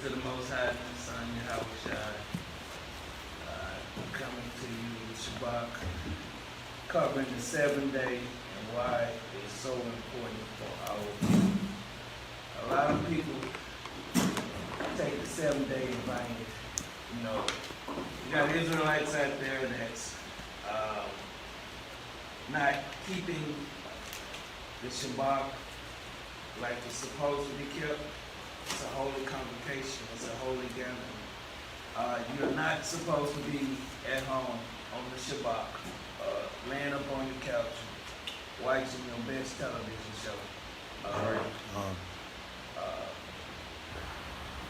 to the Most High and His Son, Yahawashi, coming to you with Shabbat, covering the 7th day and why it's so important for our people. A lot of people take the 7th day and bind it. You know, you got Israelites out there that's not keeping the Shabbat like it's supposed to be kept. It's a holy convocation. It's a holy gathering. You're not supposed to be at home on the Shabbat, laying up on your couch, watching your best television show.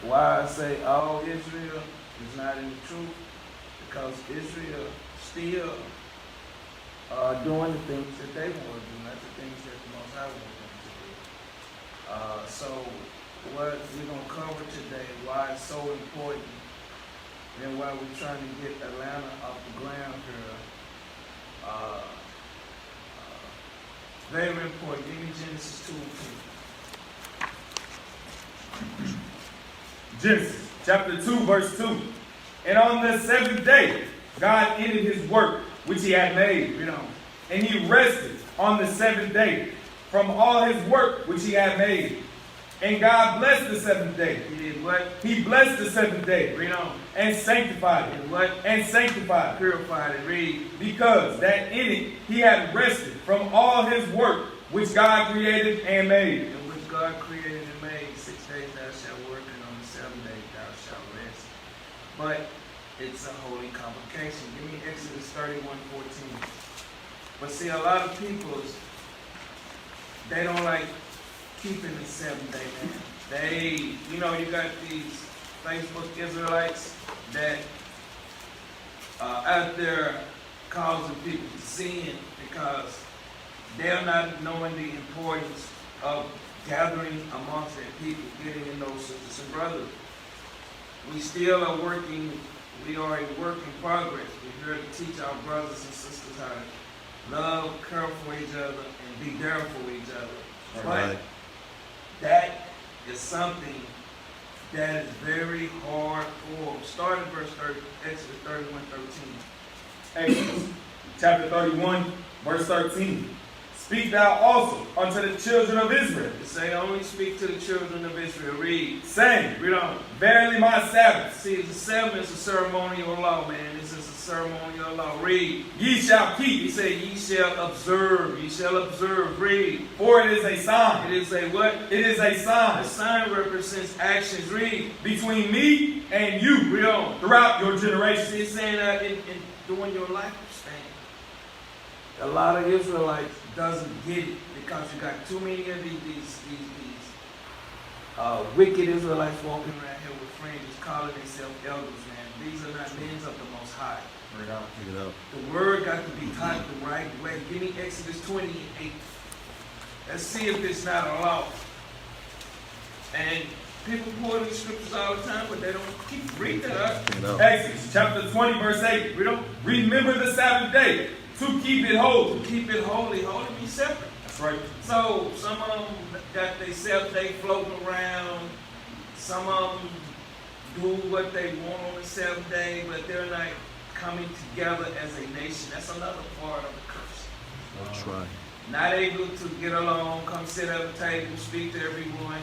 Why I say all Israel is not in the truth? Because Israel still doing the things that they want to do, not the things that the Most High wants them to do. So what we're going to cover today, why it's so important, and why we're trying to get Atlanta off the ground here. Very important. Give me Genesis 2 and 2. Genesis chapter 2, verse 2. And on the 7th day, God ended his work which he had made. Read on. And he rested on the 7th day from all his work which he had made. And God blessed the 7th day. He did what? He blessed the 7th day. Read on. And sanctified it. And what? And sanctified it. Purified it. Read. Because that in it he had rested from all his work which God created and made. And which God created and made. 6 days thou shalt work, and on the 7th day thou shalt rest. But it's a holy convocation. Give me Exodus 31:14. But see, a lot of people, they don't like keeping the 7th day, man. They, you know, you got these Facebook Israelites that are out there causing people to sin because they're not knowing the importance of gathering amongst their people, getting in those sisters and brothers. We still are working, we are a work in progress. We're here to teach our brothers and sisters how to love, care for each other, and be there for each other. But that is something that is very hard for. Start at verse 30, Exodus 31:13. Exodus chapter 31, verse 13. Speak thou also unto the children of Israel. It say, only speak to the children of Israel. Read. Saying, Read on. verily my Sabbath. See, the 7th is a ceremonial law, man. This is a ceremonial law. Read. Ye shall keep. He said, ye shall observe. Ye shall observe. Read. For it is a sign. It is a what? It is a A sign sign represents actions. Read. between me and you Read on. throughout your generations. See, it's saying that in doing your lifespan. A lot of Israelites doesn't get it because you got too many of these wicked Israelites walking around here with fringes calling themselves elders, man. These are not men of the Most High. Bring it out. Bring it out. The word got to be taught the right way. Give me Exodus 28. Let's see if it's not a law. And people quote these scriptures all the time, but they don't keep reading it. Exodus chapter 20, verse 8. We don't Remember the Sabbath day to keep it holy. keep it holy. Holy means separate. That's right. So some of them got themselves, they floating around. Some of them do what they want on the 7th day, but they're not coming together as a nation. That's another part of the curse. That's right. Not able to get along, come sit at the table, speak to everyone.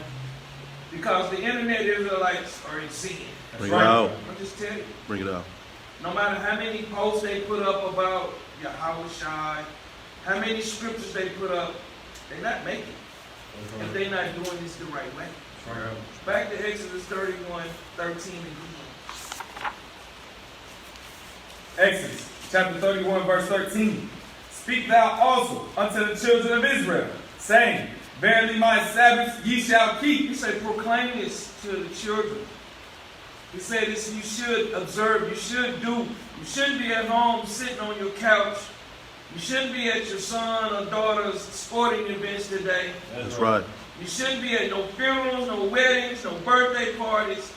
Because the internet Israelites are in sin. Bring it out. I'll just tell you. Bring it out. No matter how many posts they put up about Yahawashi, how many scriptures they put up, they're not making it. If they're not doing this the right way. Back to Exodus 31:13 again. Exodus chapter 31, verse 13. Speak thou also unto the children of Israel, saying, verily my Sabbaths ye shall keep. He said, proclaim this to the children. He said this, you should observe, you should do. You shouldn't be at home sitting on your couch. You shouldn't be at your son or daughter's sporting events today. That's right. You shouldn't be at no funerals, no weddings, no birthday parties.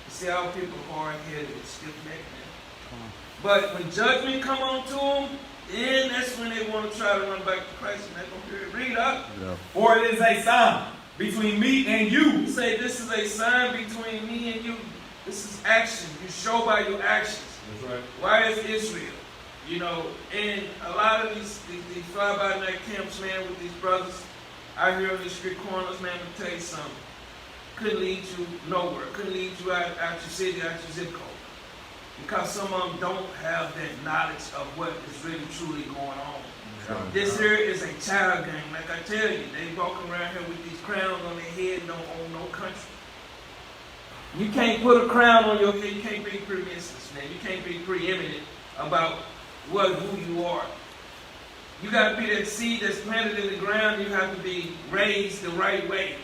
You see how people are hard-headed and stiff-necked now. But when judgment come on to them, then that's when they want to try to run back to Christ. And they're going to read up. Yeah. For it is a sign between me and you. You say this is a sign between me and you. This is action. You show by your actions. That's right. Why is Israel? You know, and a lot of these fly-by-night camps, man, with these brothers out here on these street corners, man, I'm gonna tell you something. Couldn't lead you nowhere. Couldn't lead you out your city, out your zip code. Because some of them don't have that knowledge of what is really truly going on. This here is a child game. Like I tell you, they walking around here with these crowns on their head and don't own no country. You can't put a crown on your head. You can't be preeminence, man. You can't be preeminent about who you are. You got to be that seed that's planted in the ground. You have to be raised the right way.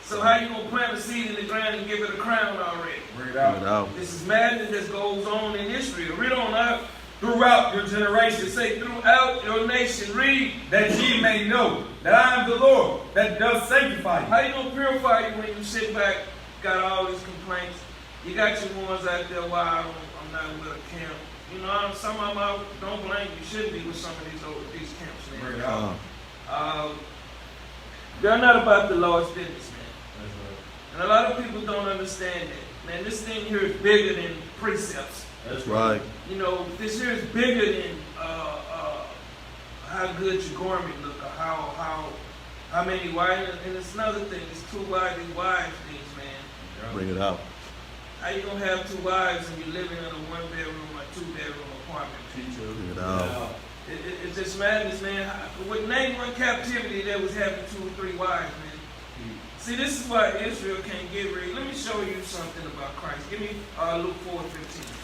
So how you gonna plant a seed in the ground and give it a crown already? Bring it out. This is madness that goes on in Israel. Read on up. Throughout your generation, Say throughout your nation. Read. that ye may know that I am the Lord that does sanctify you. How you gonna purify you when you sit back, got all these complaints? You got your ones out there, why I'm not with a camp. You know, some of them I don't blame you. Shouldn't be with some of these camps, man. Bring it out. They're not about the Lord's business, man. That's right. And a lot of people don't understand that. Man, this thing here is bigger than precepts. That's right. You know, this here is bigger than how good your garment look or how many wives. And it's another thing. It's two wives things, man. Bring it out. How you gonna have two wives and you're living in a one-bedroom or two-bedroom apartment? Bring it out. It's just madness, man. With name one captivity that was having 2 or 3 wives, man. See, this is why Israel can't get rid. Let me show you something about Christ. Give me Luke 4:15.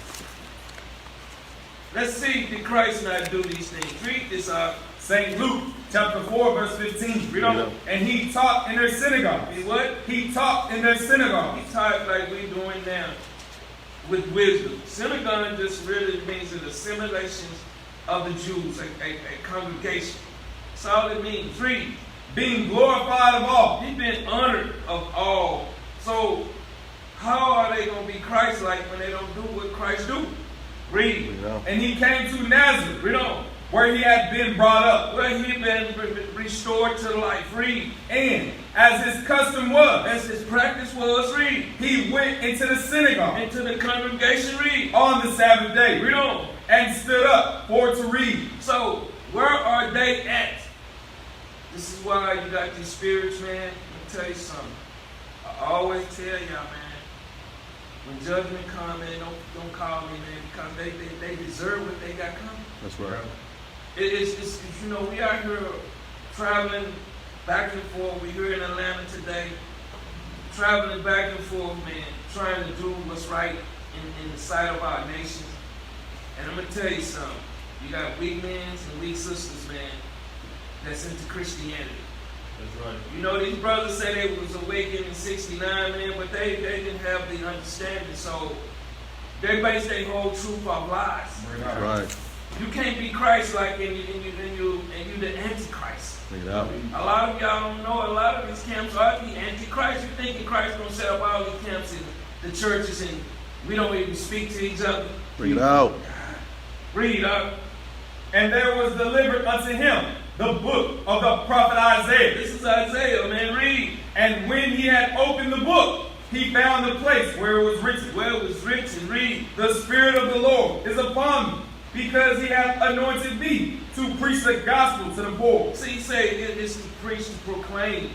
Let's see, did Christ not do these things? Read this out. St. Luke chapter 4 verse 15. Read on. And he taught in their synagogue. He what? He taught in their synagogue. He taught like we doing now, with wisdom. Synagogue just really means an assimilation of the Jews, a congregation. That's all it means. Read. Being glorified of all. He's been honored of all. So how are they going to be Christ-like when they don't do what Christ do? Read. Bring it out. And he came to Nazareth, Read on. where he had been brought up. Where he been restored to life. Read. And as his custom was, As his practice was. Read. he went into the synagogue Into the congregation. Read. on the Sabbath day Read on. and stood up for to read. So where are they at? This is why you got these spirits, man. Let me tell you something. I always tell y'all, man. When judgment comes, man, don't call me, man, because they deserve what they got coming. That's right. It's you know, we out here traveling back and forth. We're here in Atlanta today, traveling back and forth, man, trying to do what's right in the sight of our nations. And I'm going to tell you something. You got weak men and weak sisters, man, that's into Christianity. That's right. You know, these brothers say they was awakened in 69, man, but they didn't have the understanding. So they base their whole truth off lies. That's right. You can't be Christ-like and you the Antichrist. Bring it out. A lot of y'all don't know a lot of these camps are the Antichrist. You thinking Christ's gonna set up all these camps in the churches and we don't even speak to each other. Bring it out. Read up. And there was delivered unto him the book of the prophet Isaiah. This is Isaiah, man. Read. And when he had opened the book, he found the place where it was written. Where it was written. Read. The Spirit of the Lord is upon me, because he hath anointed me to preach the gospel to the poor. See, say it is to preach, to proclaim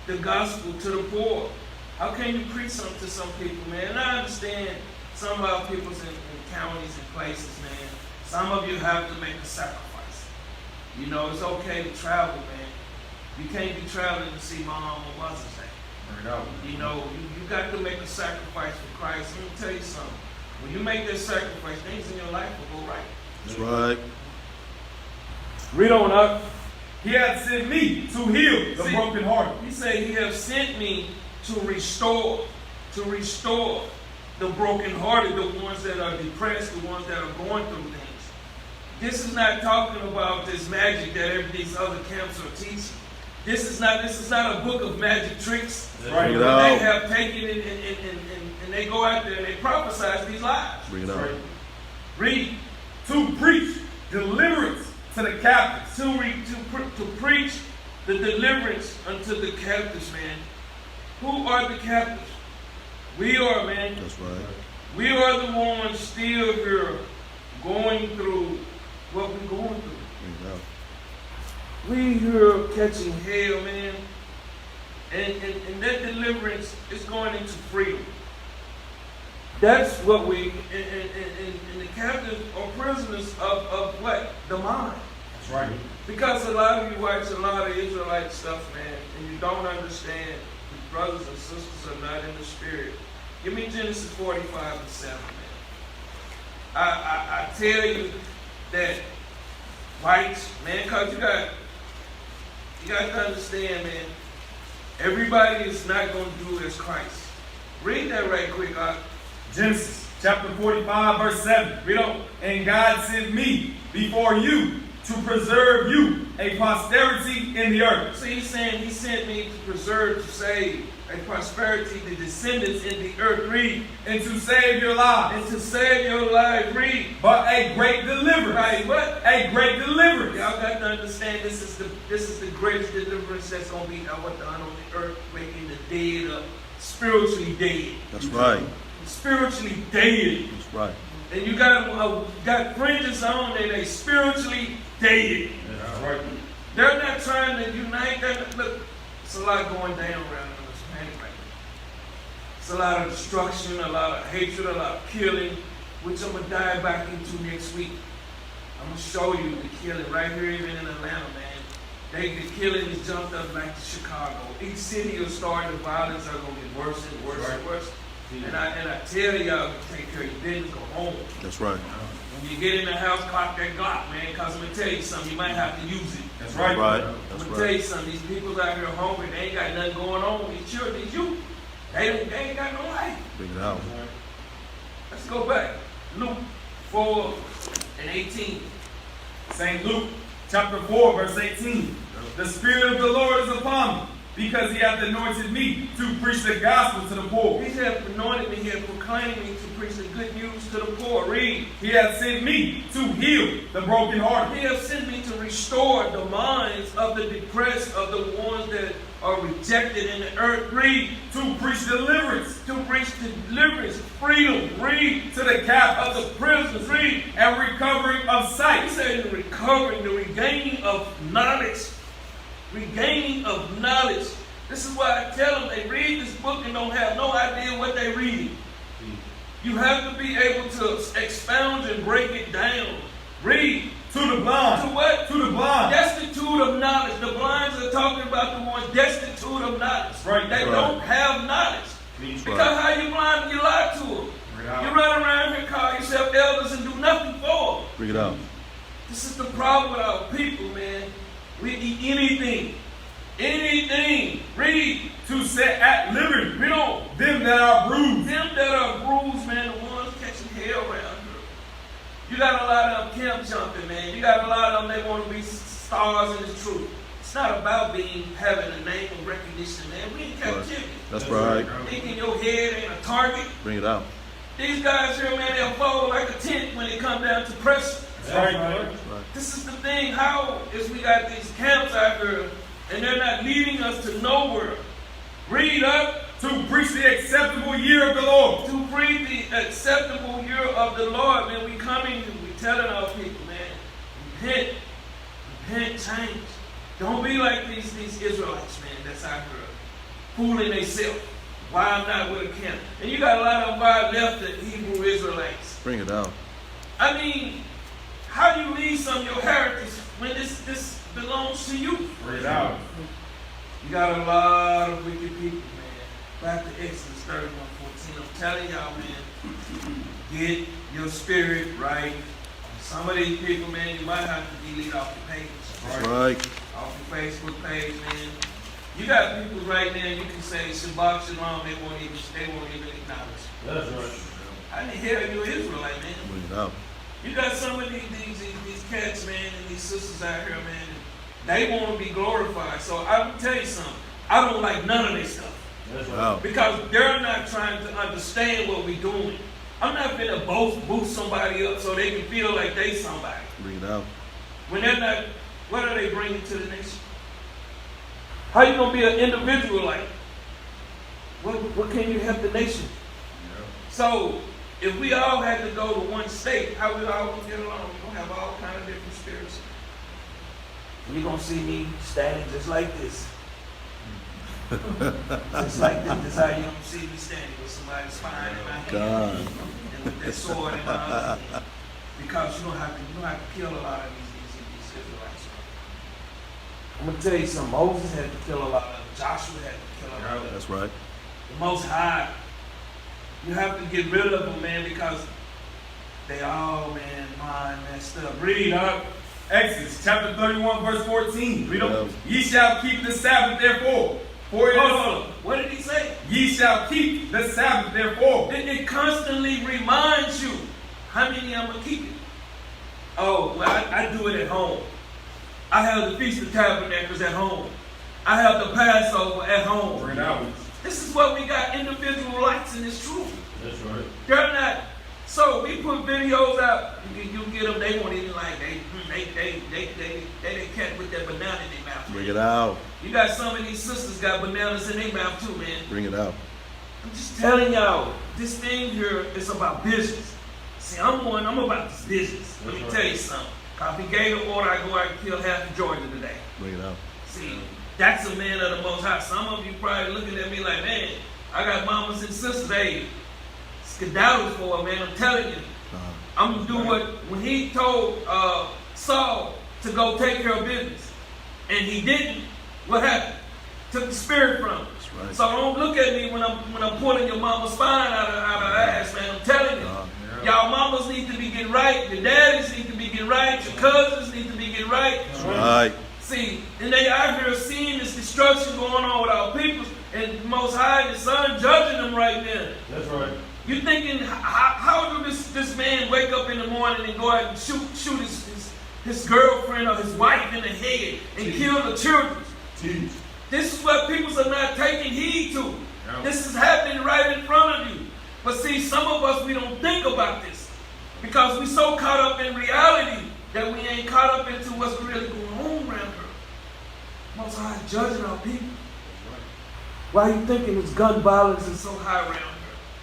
the gospel to the poor. How can you preach something to some people, man? And I understand some of our people's in counties and places, man. Some of you have to make a sacrifice. You know, it's okay to travel, man. You can't be traveling to see mom on Mother's Day. You know, you got to make a sacrifice for Christ. Let me tell you something. When you make that sacrifice, things in your life will go right. That's right. Read on up. He hath sent me to heal the brokenhearted. He said, he has sent me to restore the brokenhearted, the ones that are depressed, the ones that are going through things. This is not talking about this magic that these other camps are teaching. This is not a book of magic tricks. Right. Bring it They out. have taken it and they go out there and they prophesy these lies. Bring it out. Read. To preach deliverance to the captives. To preach the deliverance unto the captives, man. Who are the captives? We are, man. That's right. We are the ones still here going through what we're going through. Bring it out. We here catching hell, man. And that deliverance is going into freedom. That's what we, and the captives are prisoners of what? The mind. That's right. Because a lot of you watch a lot of Israelite stuff, man, and you don't understand the brothers and sisters are not in the spirit. Give me Genesis 45 and 7, man. I tell you that whites, man, because you got to understand, man, everybody is not going to do as Christ. Read that right quick, Genesis chapter 45, verse 7. Read on. And God sent me before you to preserve you a posterity in the earth. So he's saying he sent me to preserve, to save, a prosperity, the descendants in the earth. Read. And to save your lives. And to save your life. Read. But a great deliverance. Right, what? A great deliverance. Y'all got to understand this is the greatest deliverance that's going to be on the earth, waking the dead up, spiritually dead. That's right. Spiritually dead. That's right. And you got fringes on and they spiritually dead. That's right. They're not trying to unite. Look, it's a lot going down around us, man. It's a lot of destruction, a lot of hatred, a lot of killing, which I'm going to dive back into next week. I'm going to show you the killing right here, even in Atlanta, man. The killing is jumped up like Chicago. Each city will start, the violence are going to get worse and worse and worse. And I tell y'all to take care of your business, go home. That's right. When you get in the house, clock that Glock, man, because I'm going to tell you something, you might have to use it. That's right. That's I'm right. going to tell you something, these people out here hungry, they ain't got nothing going on. These children, these youth, they ain't got no life. Bring it out. Let's go back. Luke 4 and 18. St. Luke chapter 4, verse 18. The Spirit of the Lord is upon me, because he hath anointed me to preach the gospel to the poor. He hath anointed me, he hath proclaimed me to preach the good news to the poor. Read. He hath sent me to heal the brokenhearted. He hath sent me to restore the minds of the depressed, of the ones that are rejected in the earth. Read. To preach deliverance. To preach deliverance, freedom. Read. To the captives. Of the prisoners. Read. And recovering of He sight. said the recovering, the regaining of knowledge. Regaining of knowledge. This is why I tell them they read this book and don't have no idea what they're reading. You have to be able to expound and break it down. Read. To the blind. To what? To the blind. Destitute of knowledge. The blinds are talking about the ones destitute of knowledge. Right. They Right. don't have knowledge. That's Because right. how you blind, you lie to them. You run around here, call yourself elders and do nothing for them. Bring it out. This is the problem with our people, man. We eat anything. Anything. Read. To set at liberty. Read on. Them that are bruised. Them that are bruised, man, the ones catching hell around here. You got a lot of them camp jumping, man. You got a lot of them, they want to be stars in the truth. It's not about having a name of recognition, man. We in captivity. That's right. Thinking your head ain't a target. Bring it out. These guys here, man, they'll fold like a tent when it come down to pressure. That's right. That's right. This is the thing. How is we got these camps out here and they're not leading us to nowhere? Read up. To preach the acceptable year of the Lord. To preach the acceptable year of the Lord, man. We coming, we telling our people, man, repent, change. Don't be like these Israelites, man, that's out here fooling themselves. Why I'm not with a camp. And you got a lot of them left the Hebrew Israelites. Bring it out. I mean, how do you leave some of your heritage when this belongs to you? Bring it out. You got a lot of wicked people, man. Back to Exodus 31:14. I'm telling y'all, man, get your spirit right. Some of these people, man, you might have to delete off the page. That's right. Off your Facebook page, man. You got people right now, you can say Shabbat Shalom, they won't even acknowledge. That's right. I didn't hear you Israelite, man. Bring it out. You got some of these cats, man, and these sisters out here, man, they want to be glorified. So I will tell you something. I don't like none of this stuff. That's right. Wow. Because they're not trying to understand what we're doing. I'm not going to boost somebody up so they can feel like they somebody. Bring it out. When they're not, what are they bringing to the nation? How you going to be an individual like? what can you help the nation? So, if we all had to go to one state, how we all gonna get along? We're gonna have all kind of different spirits. You're gonna see me standing just like this. Just like this. This is how you're gonna see me standing with somebody's spine in my hand. God. And with that sword in my other hand. Because you're gonna have to kill a lot of these Israelites. I'm gonna tell you something. Moses had to kill a lot of them. Joshua had to kill a lot of them. That's right. The Most High. You have to get rid of them, man, because they all, man, mind messed up. Read up. Exodus chapter 31, verse 14. Read up. Yeah. Ye shall keep the Sabbath, therefore. For it Hold is. on. What did he say? Ye shall keep the Sabbath, therefore. It constantly reminds you how many I'm going to keep it. Oh, well, I do it at home. I have the Feast of Tabernacles at home. I have the Passover at home. Bring it out. This is what we got, individual lights, and it's true. That's right. They're not. So we put videos out. You get them. They won't even like. They can't put that banana in their mouth. Bring it out. You got some of these sisters got bananas in their mouth too, man. Bring it out. I'm just telling y'all, this thing here is about business. See, I'm about this business. Let me tell you something. If he gave an order, I go out and kill half of Georgia today. Bring it out. See, that's a man of the Most High. Some of you probably looking at me like, man, I got mamas and sisters. Hey, skedaddles for it, man. I'm telling you. I'm going to do what, when he told Saul to go take care of business, and he didn't, what happened? Took the spirit from him. That's right. So don't look at me when I'm pulling your mama's spine out of her ass, man. I'm telling you. Y'all mamas need to be getting right. Your daddies need to be getting right. Your cousins need to be getting right. That's right. See, and they out here seeing this destruction going on with our people, and the Most High and the Son judging them right now. That's right. You thinking, how do this man wake up in the morning and go out and shoot his girlfriend or his wife in the head and kill the children? Jeez. This is what people are not taking heed to. Yeah. This is happening right in front of you. But see, some of us, we don't think about this because we're so caught up in reality that we ain't caught up into what's really going on around here. Most High judging our people. Why are you thinking this gun violence is so high around here?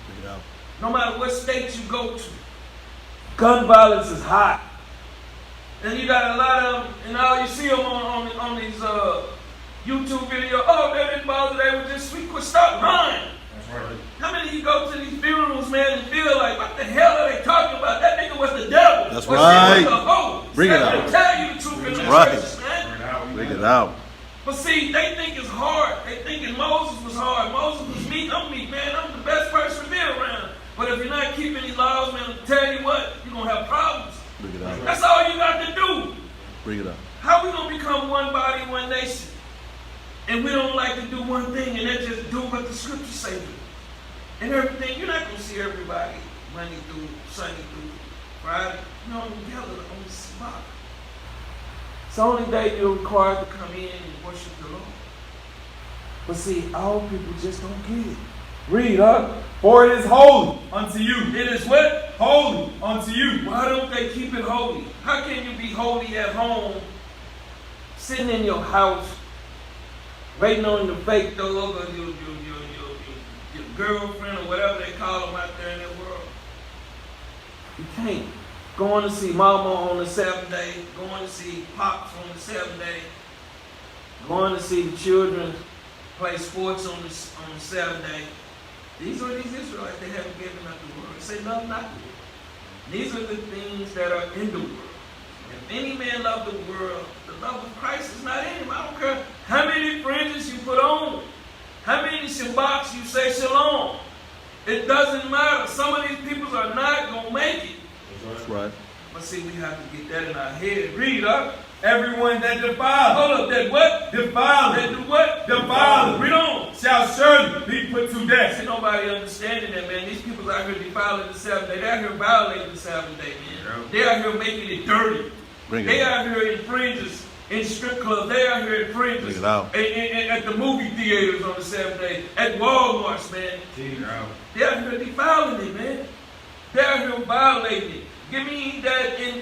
Bring it out. No matter what state you go to, gun violence is high. And you got a lot of them, and all you see them on these YouTube videos. Oh, they didn't bother, they were just sweet. Stop lying. That's right. How many of you go to these funerals, man, and feel like, what the hell are they talking about? That nigga was the devil. That's Or right. She was a hoe. Bring it I'm out. gonna tell you the truth in the Right. scriptures, man. Bring it out. But see, they think it's hard. They thinking Moses was hard. Moses was meek. I'm meek, man. I'm the best person to be around. But if you're not keeping these laws, man, I'll tell you what, you're going to have problems. Bring it out. That's all you got to do. Bring it out. How we going to become one body, one nation? And we don't like to do one thing, and that's just do what the scriptures say do. And everything, you're not going to see everybody Monday through Sunday through Friday. You know, together on the Shabbat. It's the only day you're required to come in and worship the Lord. But see, all people just don't get it. Read up. For it is holy unto you. It is what? Holy unto you. Why don't they keep it holy? How can you be holy at home, sitting in your house, waiting on the fake dog or your girlfriend or whatever they call them out there in that world? You can't. Going to see mama on the Sabbath day, going to see pops on the Sabbath day, going to see the children play sports on the Sabbath day. These are these Israelites, they haven't given up the word. Say love not the world. These are the things that are in the world. If any man love the world, the love of Christ is not in him. I don't care how many fringes you put on, how many Shabbats you say shalom. It doesn't matter. Some of these people are not going to make it. That's right. But see, we have to get that in our head. Read up. Everyone that defiles. Hold up, that what? Defiles. That do what? Defiles. Read on. Shall surely be put to death. See, nobody understanding that, man. These people out here defiling the Sabbath day. They're out here violating the Sabbath day, man. They're out here making it dirty. Bring They it out. out here in fringes, in strip clubs. They out here in fringes. Bring it out. At the movie theaters on the Sabbath day. At Walmarts, man. They're out here defiling it, man. They're out here violating it. Give me that in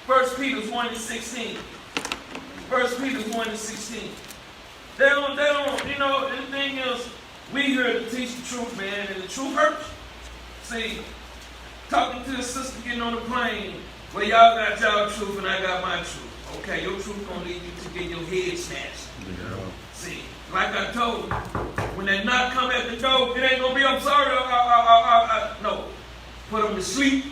1 Peter 1:16. 1 Peter 1:16. They don't, you know, anything else, We here to teach the truth, man, and the truth hurts. See, talking to the sister getting on the plane, well, y'all got y'all truth and I got my truth. Okay, your truth gonna lead you to get your head snatched. See, like I told you, when that knock come at the door, it ain't gonna be, I'm sorry, no. Put them to sleep.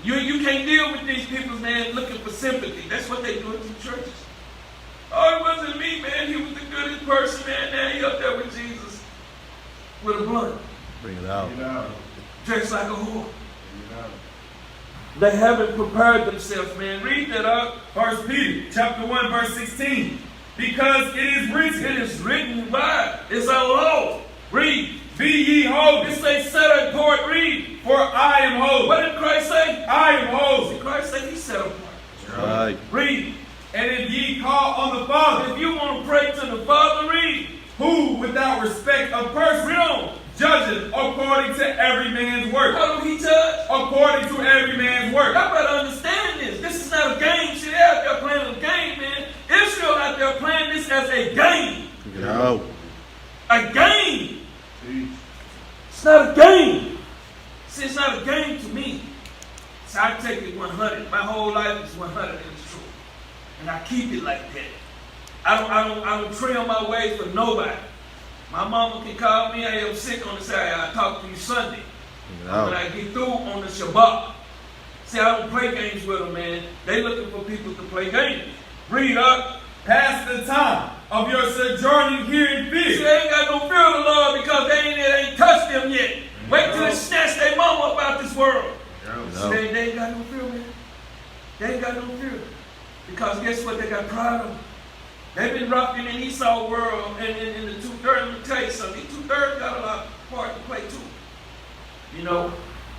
You can't deal with these people, man, looking for sympathy. That's what they do in the churches. Oh, it wasn't me, man. He was the goodest person, man. Now he up there with Jesus with a blunt. Bring it out. Dressed like a whore. They haven't prepared themselves, man. Read that up. 1 Peter chapter 1, verse 16. Because it is written. It is written by. It's a law. Read. Be ye holy. It say set apart. Read. For I am holy. What did Christ say? I am holy. Christ said he set apart. Right. Read. And if ye call on the Father, If you want to pray to the Father, read. who without respect of person Read on. judgeth according to every man's work. How do he judge? According to every man's work. Y'all better understand this. This is not a game. See, they out there playing a game, man. Israel out there playing this as a game. Bring it out. A game. It's not a game. See, it's not a game to me. So I take it 100. My whole life is 100 in the truth. And I keep it like that. I don't trim my ways for nobody. My mama can call me, I am sick on the Saturday, I'll talk to you Sunday. Bring it When out. I get through on the Shabbat. See, I don't play games with them, man. They looking for people to play games. Read up. Pass the time of your sojourning here in See, fear. they ain't got no fear of the Lord because they ain't touched them yet. Wait till they snatch their mama up out this world. See, they ain't got no fear, man. They ain't got no fear. Because guess what? They got pride of them. They've been rocking in Esau world and in the 2/3. Let me tell you something. These 2/3 got a lot of part to play too. You know,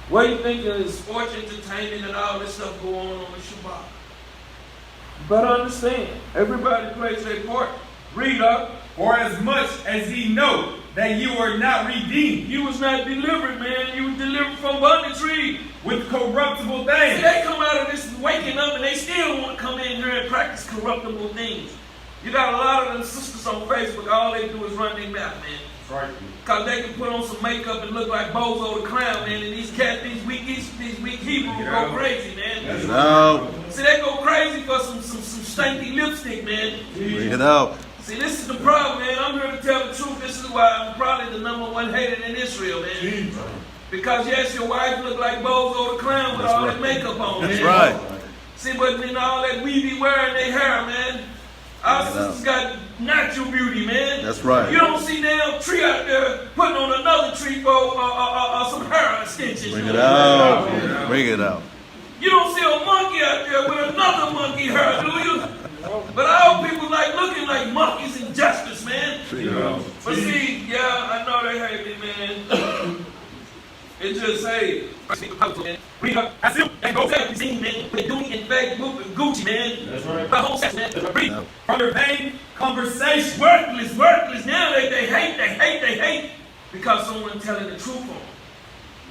what do you think is sports entertainment and all this stuff going on the Shabbat? You better understand. Everybody plays their part. Read up. For as much as ye know that you are not redeemed You was not delivered, man. You was delivered from bondage. Read. with corruptible See, things. they come out of this waking up and they still want to come in here and practice corruptible things. You got a lot of them sisters on Facebook, all they do is run their mouth, man. Right. Because they can put on some makeup and look like Bozo the Clown, man. And these cats, these weak Hebrews go crazy, man. Bring it out. See, they go crazy for some stinky lipstick, man. Bring it out. See, this is the problem, man. I'm here to tell the truth. This is why I'm probably the #1 hated in Israel, man. Because yes, your wife look like Bozo the Clown with That's all right. that makeup on. That's man. right. See, but in all that we be wearing their hair, man. Our Bring it out. sisters got natural beauty, man. That's right. You don't see now a tree out there putting on another tree for some hair extensions. Bring you it know? out. Bring it out. You don't see a monkey out there with another monkey hair, do you? But our people like looking like monkeys in justice, man. Bring it out. But see, yeah, I know they hate me, man. It just say, read up, I see and go back and see, man. They doing in fact Gucci, man. That's right. The whole sex, man. Read. From their vain conversation. Worthless. Now they hate. Because someone telling the truth on them.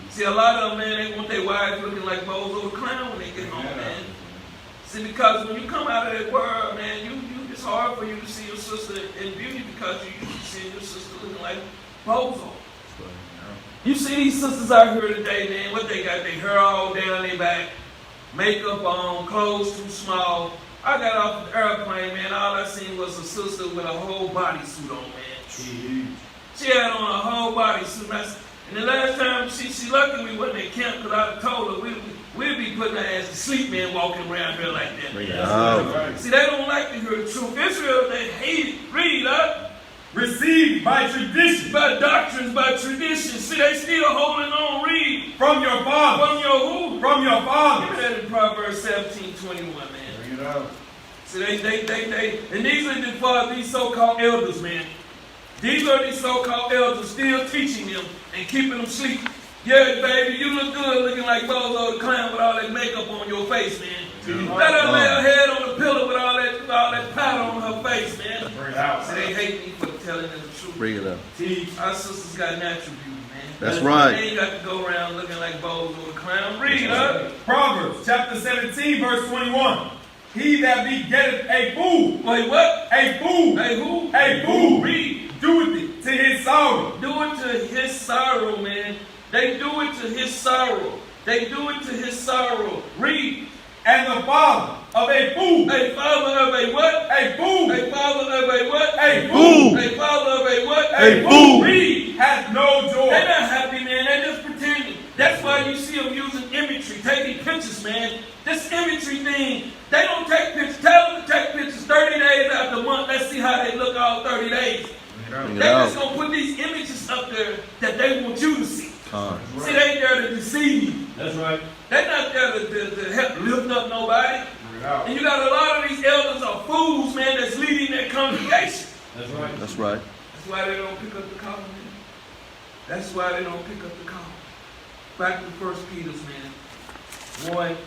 See, a lot of them, man, they want their wives looking like Bozo the Clown when they get home, man. See, because when you come out of that world, man, it's hard for you to see your sister in beauty because you usually see your sister looking like Bozo. You see these sisters out here today, man, what they got? Their hair all down their back, makeup on, clothes too small. I got off the airplane, man, all I seen was a sister with a whole bodysuit on, man. She had on a whole bodysuit. And the last time she lucky we wasn't at camp because I told her we'd be putting her ass to sleep, man, walking around here like that. Bring it out. See, they don't like to hear the truth. Israel, they hate it. Read up. Received by tradition. By doctrines, by traditions. See, they still holding on. Read. From your father. From your who? From your Give father. me that in Proverbs 17:21, man. Bring it out. See, and these are these so-called elders, man. These are these so-called elders still teaching them and keeping them asleep. Yeah, baby, you look good looking like Bozo the Clown with all that makeup on your face, man. Let her lay her head on the pillow with all that powder on her face, man. Bring it out. See, they hate me for telling them the truth. Bring it out. Our sisters got natural beauty, man. That's right. They ain't got to go around looking like Bozo the Clown. Read up. Proverbs chapter 17, verse 21. He that begetteth a fool. Wait, what? A fool. Hey, who? A fool. Read. doeth it to his sorrow. Do it to his sorrow, man. They do it to his sorrow. They do it to his sorrow. Read. And the father of a fool. A father of a what? A fool. A father of a what? A fool. A father of a what? A fool. Read. Hath no joy. They're not happy, man. They're just pretending. That's why you see them using imagery, taking pictures, man. This imagery thing, they don't take pictures. Tell them to take pictures 30 days out the month. Let's see how they look all 30 days. Bring it They out. just going to put these images up there that they want you to see. Con. See, they ain't there to deceive you. That's right. They're not there to help lift up nobody. Bring it out. And you got a lot of these elders are fools, man, that's leading their congregation. That's right. That's right. That's why they don't pick up the call, man. That's why they don't pick up the call. Back to 1 Peter's, man. 1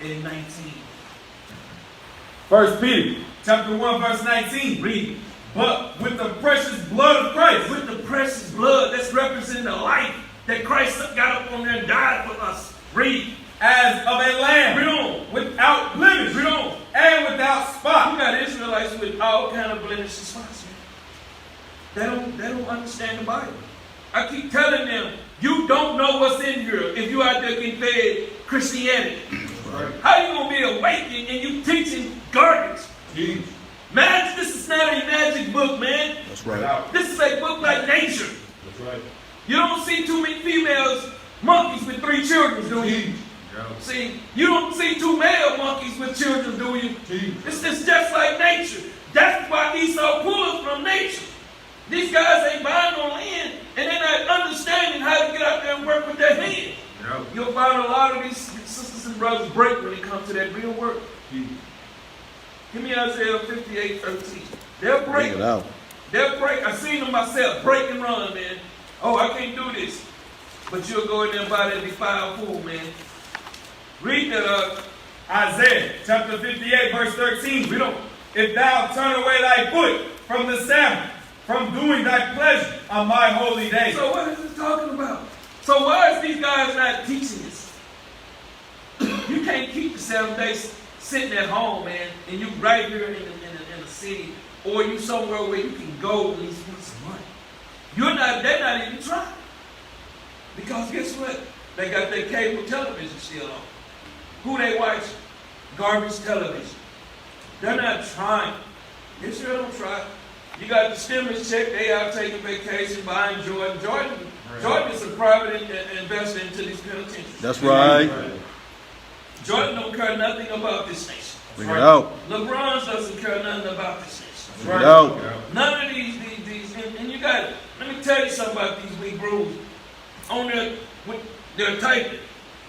and 19. 1 Peter chapter 1 verse 19. Read. But with the precious blood of Christ. With the precious blood that's representing the life that Christ got up on there and died for us. Read. As of a lamb. Read on. Without blemish. Read on. And without spot. You got Israelites with all kind of blemishes and spots, man. They don't understand the Bible. I keep telling them, you don't know what's in here if you out there getting fed Christianity. Right. How you gonna be awakened and you teaching garbage? Jeez. Magic, this is not a magic book, man. That's right. This is a book like nature. That's right. You don't see too many females monkeys with 3 children, do you? See, you don't see 2 male monkeys with children, do you? It's just like nature. That's why Esau pulled us from nature. These guys ain't buying no land, and they're not understanding how to get out there and work with their hands. You'll find a lot of these sisters and brothers break when it comes to that real work. Give me Isaiah 58:13. They'll break. Bring it out. They'll break. I seen them myself. Break and run, man. Oh, I can't do this. But you'll go in there and buy that defiled fool, man. Read that Isaiah chapter 58 verse 13. We don't. If thou turn away thy foot from the Sabbath, from doing thy pleasure on my holy day. So what is this talking about? So why is these guys not teaching this? You can't keep the 7 days sitting at home, man, and you right here in the city, or you somewhere where you can go at least once a month. They're not even trying. Because guess what? They got their cable television still on. Who they watch? Garbage television. They're not trying. They sure don't try. You got the stimulus check, they out taking vacation, buying Jordan. Jordan is a private investor into these penitentiaries. That's right. Jordan don't care nothing about this nation. Bring it out. LeBron doesn't care nothing about this nation. Bring it out. None of these and you got it. Let me tell you something about these big bros on their typing.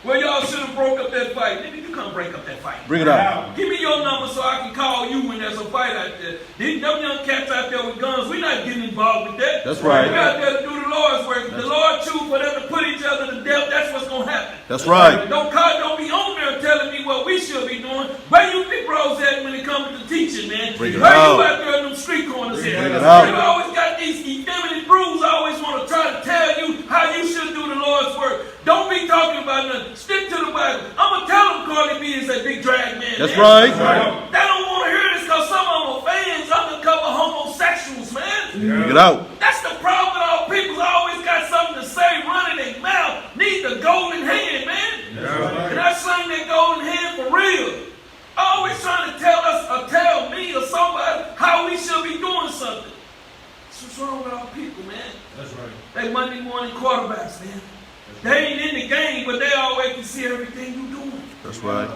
Well, y'all should have broke up that fight. Nigga, you can't break up that fight. Bring it out. Give me your number so I can call you when there's a fight out there. These them young cats out there with guns, we're not getting involved with that. That's right. We're out there to do the Lord's work. If the Lord choose for them to put each other to death, that's what's going to happen. That's right. Don't be on there telling me what we should be doing. Where you big bros at when it comes to teaching, man? Bring it Where out. you out there in them street corners at? Bring it out. You always got these effeminate brews always want to try to tell you how you should do the Lord's work. Don't be talking about nothing. Stick to the Bible. I'm going to tell them Cardi B is a big drag man. That's man. right. They don't want to hear this because some of them are fans, undercover homosexuals, man. Bring it out. That's the problem with all people. Always got something to say, running their mouth. Need the golden hand, man. And I sing that golden hand for real. Always trying to tell us or tell me or somebody how we should be doing something. That's what's wrong with our people, man. That's right. They Monday morning quarterbacks, man. They ain't in the game, but they always can see everything you doing. That's right.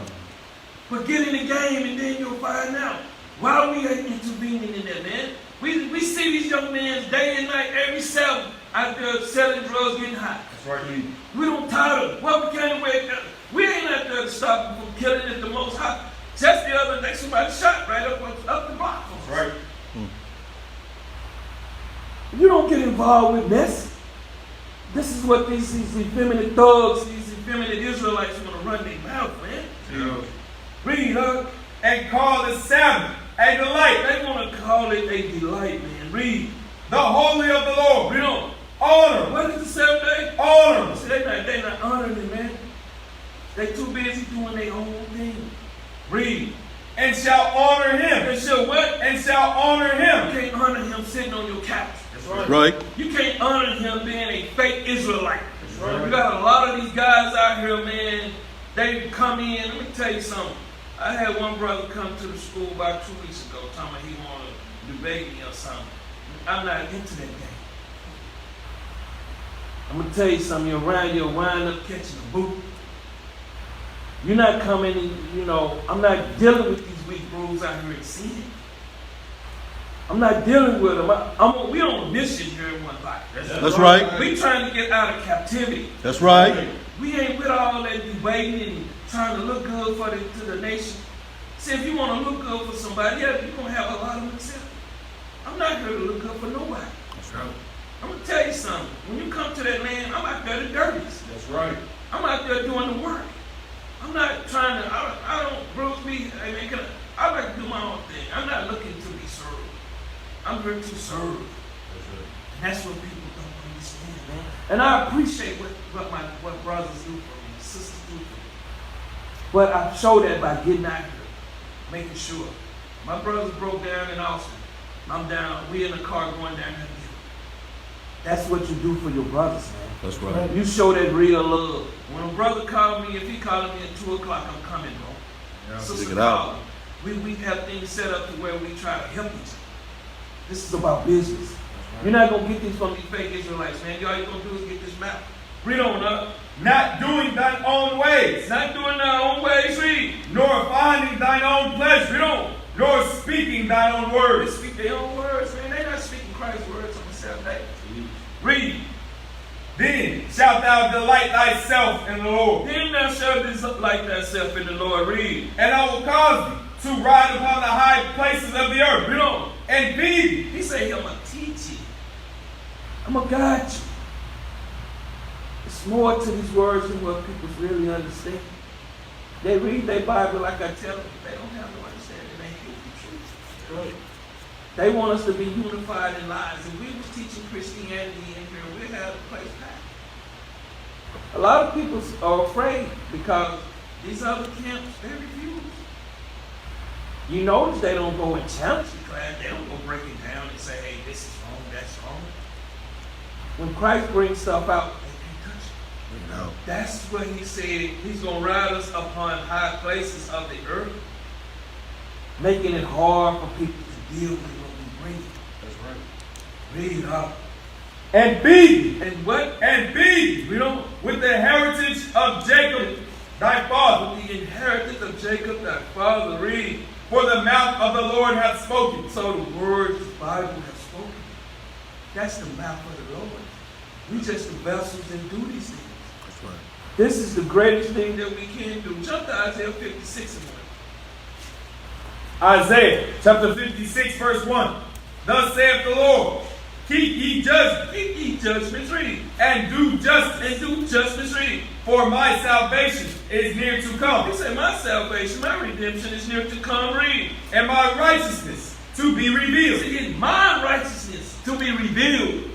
But get in the game and then you'll find out. Why we ain't intervening in that, man? We see these young men day and night, every Sabbath, out there selling drugs, getting high. That's right. We don't tie them. What we can't wait. We ain't out there to stop them from killing at the most high. Just the other day, somebody shot right up the block. That's right. You don't get involved with this. This is what these effeminate thugs, these effeminate Israelites want to run their mouth, man. Yeah. Read, And call the Sabbath a delight. They want to call it a delight, man. Read. The holy of the Lord. Read on. Honor. What is the 7th day? Honor. See, they not honoring it, man. They too busy doing their own thing. Read. And shall honor him. And shall what? And shall honor You him. can't honor him sitting on your couch. Right. You can't honor him being a fake Israelite. right. You got a lot of these guys out here, man. They come in. Let me tell you something. I had one brother come to the school about 2 weeks ago, telling me he wanted to debate me or something. I'm not into that game. I'm gonna tell you something. You'll wind up catching a boot. You're not coming in, I'm not dealing with these weak rules out here in sin. I'm not dealing with them. We on a mission here in one life. That's right. We trying to get out of captivity. That's right. We ain't with all that debating and trying to look good to the nation. See, if you want to look good for somebody, yeah, you're going to have a lot of them accept. I'm not here to look good for nobody. That's right. I'm going to tell you something. When you come to that land, I'm out there the dirtiest. That's right. I'm out there doing the work. I'm not trying to, I don't bruise me. I like to do my own thing. I'm not looking to be served. I'm here to serve. And that's what people don't understand, man. And I appreciate what brothers do for me, sisters do for me. But I show that by getting out here, making sure. My brothers broke down in Austin. I'm down. We in the car going down here. That's what you do for your brothers, man. That's right. You show that real love. When a brother called me, if he called me at 2 o'clock, I'm coming, bro. Yeah, Sister check it out. we have things set up to where we try to help each other. This is about business. You're not going to get these from these fake Israelites, man. All you're going to do is get this map. Read on up. Not doing thine own ways. Not doing their own ways, read. Nor finding thine own pleasure. Read on. Nor speaking thine own They words. speak their own words, man. They're not speaking Christ's words on the Sabbath day. Read. Then shalt thou delight thyself in the Lord. Then thou shalt delight thyself in the Lord. Read. And I will cause thee to ride upon the high places of the earth. Read on. And feed thee. He said, I'm going to teach you. I'm going to guide you. It's more to these words than what people really understand. They read their Bible like I tell them. They don't have no understanding. They hate the truth. Right. They want us to be unified in lies. If we was teaching Christianity in here, we'd have the place packed. A lot of people are afraid because these other camps, they refuse. You notice they don't go and challenge the class. They don't go break it down and say, hey, this is wrong, that's wrong. When Christ brings stuff out, they can't touch it. No. That's what he said. He's going to ride us upon high places of the earth, making it hard for people to deal with what we bring. That's right. Read up. And feed thee. And what? And feed thee. We don't. With the heritage of Jacob thy father. With the inheritance of Jacob thy father. Read. For the mouth of the Lord hath spoken. So the words the Bible has spoken. That's the mouth of the Lord. We just the vessels that do these things. That's right. This is the greatest thing that we can do. Jump to Isaiah 56 and 1. Isaiah chapter 56 verse 1. Thus saith the Lord, keep ye judgment. Keep ye judgments, read. And do justice. And do justice, read. For my salvation is near to come. He said, my salvation, my redemption is near to come, read. And my righteousness to be revealed. See, it's my righteousness to be revealed.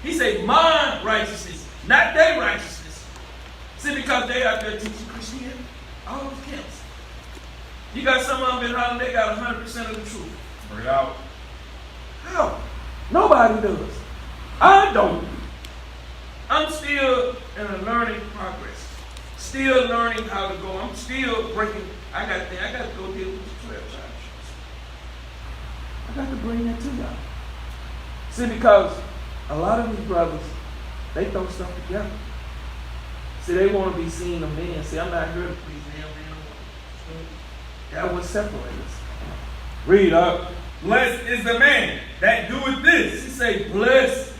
He said, my righteousness, not their righteousness. See, because they out there teaching Christianity. All those camps. You got some of them in Holland, they got 100% of the truth. Bring it out. How? Nobody does. I don't. I'm still in a learning progress. Still learning how to go. I'm still breaking. I got to go deal with the 12 tribes. I got to bring that to y'all. See, because a lot of these brothers, they throw stuff together. See, they want to be seen of men. See, I'm not here to please them. That would separate us. Read up. Blessed is the man that doeth this. He say, blessed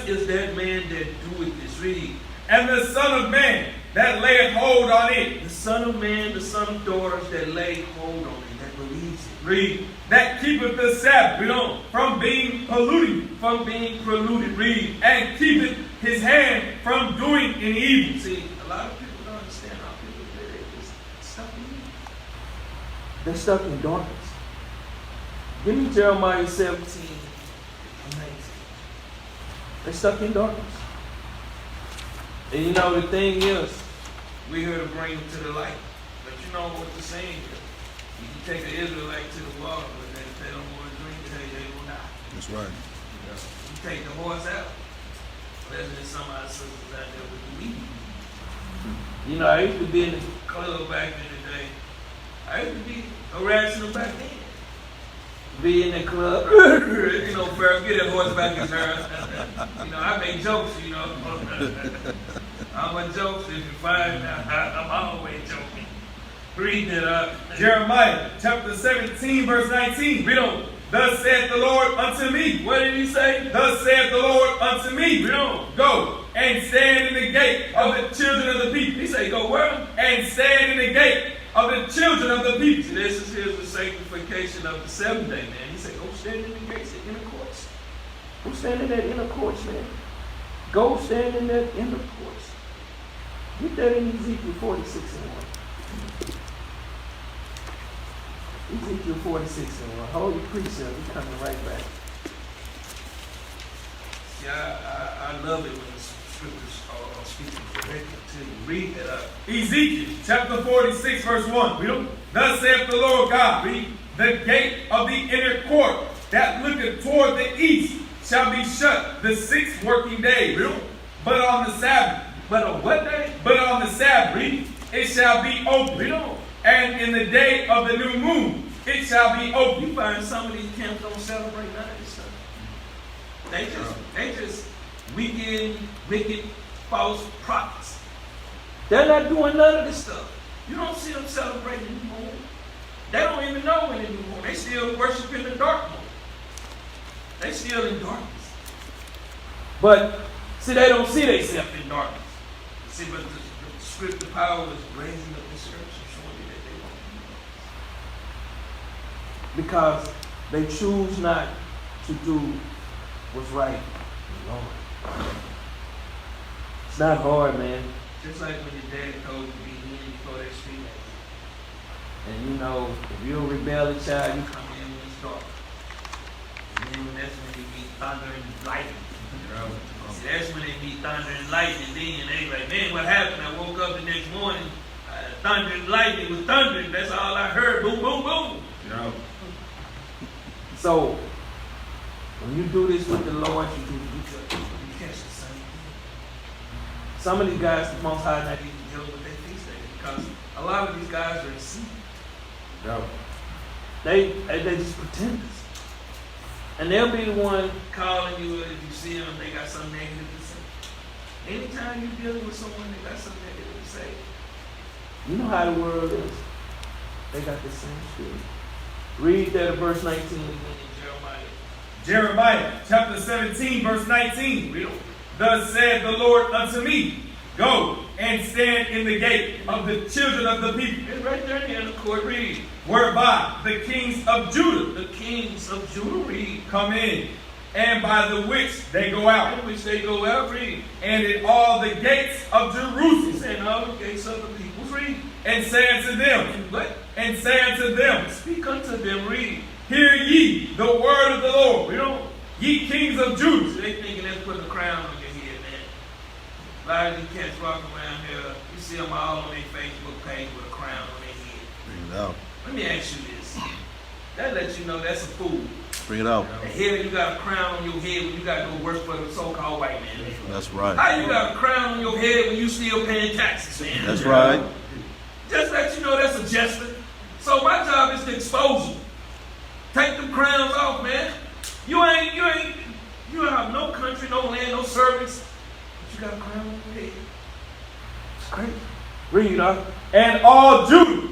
is that man that doeth this. Read. And the Son of Man that layeth hold on it. The Son of Man, the Son of daughters that lay hold on it, that believes it. Read. That keepeth the Sabbath. Read on. From being polluted. From being polluted. Read. And keepeth his hand from doing an evil. See, a lot of people don't understand how people they're just stuck in evil. They're stuck in darkness. Give me Jeremiah 17 and 19. They're stuck in darkness. And you know, the thing is, we're here to bring them to the light. But you know what the saying is. You can take an Israelite to the water, but if they don't want to drink, they will die. That's right. You take the horse out. Especially some of our sisters out there with the weed. You know, I used to be in the club back in the day. I used to be irrational back then. Be in the club, you know, first get that horse back in her. You know, I make jokes, you know. I'm a jokester. If you find out, I'm always joking. Read it up. Jeremiah chapter 17, verse 19. Read on. Thus saith the Lord unto me. What did he say? Thus saith the Lord unto me. Read on. Go and stand in the gate of the children of the people. He say, go where? And stand in the gate of the children of the people. See, this is here's the sanctification of the seventh day, man. He said, go stand in the gates, the inner courts. Go stand in that inner courts, man. Go stand in that inner courts. Get that in Ezekiel 46 and 1. Ezekiel 46 and 1. Holy precept, he's coming right back. Yeah, I love it when the scriptures are speaking directly to you. Read that up. Ezekiel chapter 46, verse 1. Read on. Thus saith the Lord God, read, the gate of the inner court that looketh toward the east shall be shut the 6 working days. Read on. But on the Sabbath. But on what day? But on the Sabbath, read, it shall be open. Read on. And in the day of the new moon, it shall be open. You find some of these camps don't celebrate none of this stuff. They just wicked, false prophets. They're not doing none of this stuff. You don't see them celebrating the new moon. They don't even know when the new moon. They still worshiping the dark moon. They still in darkness. But see, they don't see themselves in darkness. See, but the scripture power is raising up this earth and showing you that they won't. Because they choose not to do what's right and wrong. It's not hard, man. Just like when your daddy told you to be in before they speak at you. And you know, if you're a rebellious child, you come in when it's dark. And then that's when you meet thunder and lightning. See, that's when they meet thunder and lightning. Then they like, man, what happened? I woke up the next morning, thunder and lightning was thundering. That's all I heard. Boom, boom, boom. Yeah. So, when you do this with the Lord, you catch the same thing. Some of these guys, the Most High, not even dealing with their feast days because a lot of these guys are deceived. Yeah. They just pretenders. And they'll be the one calling you if you see them, they got something negative to say. Anytime you're dealing with someone that got something negative to say, you know how the world is. They got the same spirit. Read that verse 19 again in Jeremiah. Jeremiah chapter 17, verse 19. Read it. Thus said the Lord unto me, go and stand in the gate of the children of the people. It's right there in the court. Read. Whereby the kings of Judah, The kings of Judah, read. come in, and by the which they go out, In which they go out, read. and in all the gates of Jerusalem, And all the gates of the people, read. and say unto them, And what? and say unto them, Speak unto them, read. hear ye the word of the Lord, We don't. ye kings of Judah. They thinking that's putting a crown on your head, man. A lot of these cats walking around here, you see them all on their Facebook page with a crown on their head. Bring it out. Let me ask you this. That lets you know that's a fool. Bring it out. The hell you got a crown on your head when you got to go work for the so-called white man. That's right. How you got a crown on your head when you still paying taxes, man? That's right. Just let you know that's a jester. So my job is to expose you. Take them crowns off, man. You have no country, no land, no servants. But you got a crown on your head. It's crazy. Read, up. And all Judah,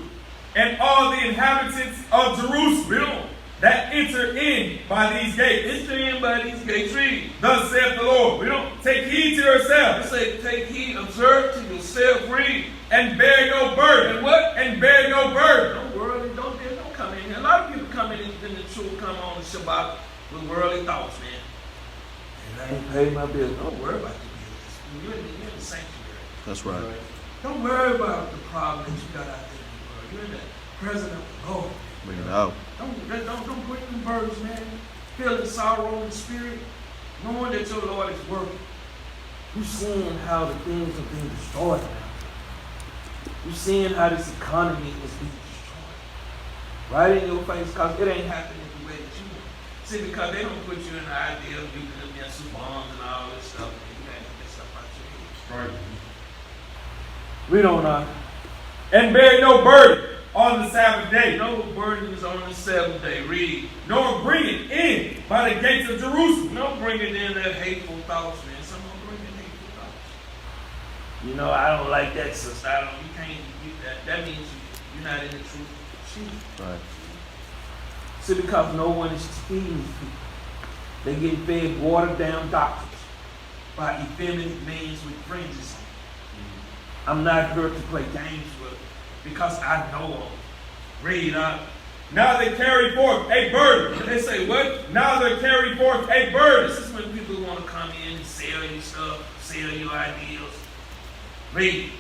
and all the inhabitants of Jerusalem, that enter in by these gates. Enter in by these gates. Read. Thus saith the Lord, take heed to yourselves, Say, take heed, observe to yourself, read. and bear your burden. And what? And bear your burden. Don't worry, don't come in here. A lot of people come in the truth, come on the Shabbat with worldly thoughts, man. And I ain't paid my bills. Don't worry about the bills. You're in the sanctuary. That's right. Don't worry about the problem that you got out there in the world. You're in the presence of the Lord. Bring it out. Don't bring them burdens, man. Feeling sorrow in spirit, knowing that your Lord is working. You're seeing how the things are being destroyed now. You're seeing how this economy is being destroyed. Right in your face, because it ain't happening the way that you want. See, because they don't put you in the idea of you can mess with bombs and all this stuff. You got to get that stuff out your head. Right. Read on. And bear no burden on the Sabbath day. No burdens on the seventh day. Read. Nor bring it in by the gates of Jerusalem. Don't bring it in that hateful thoughts, man. Someone bring in hateful thoughts. You know, I don't like that, sister. You can't get that. That means you're not in the truth. Right. See, because no one is feeding people. They get fed watered down doctrines by effeminate men with fringes. I'm not here to play games with it because I know them. Read up. Now they carry forth a burden. They say what? Now they carry forth a burden. This is when people want to come in and sell you stuff, sell your ideals. Read.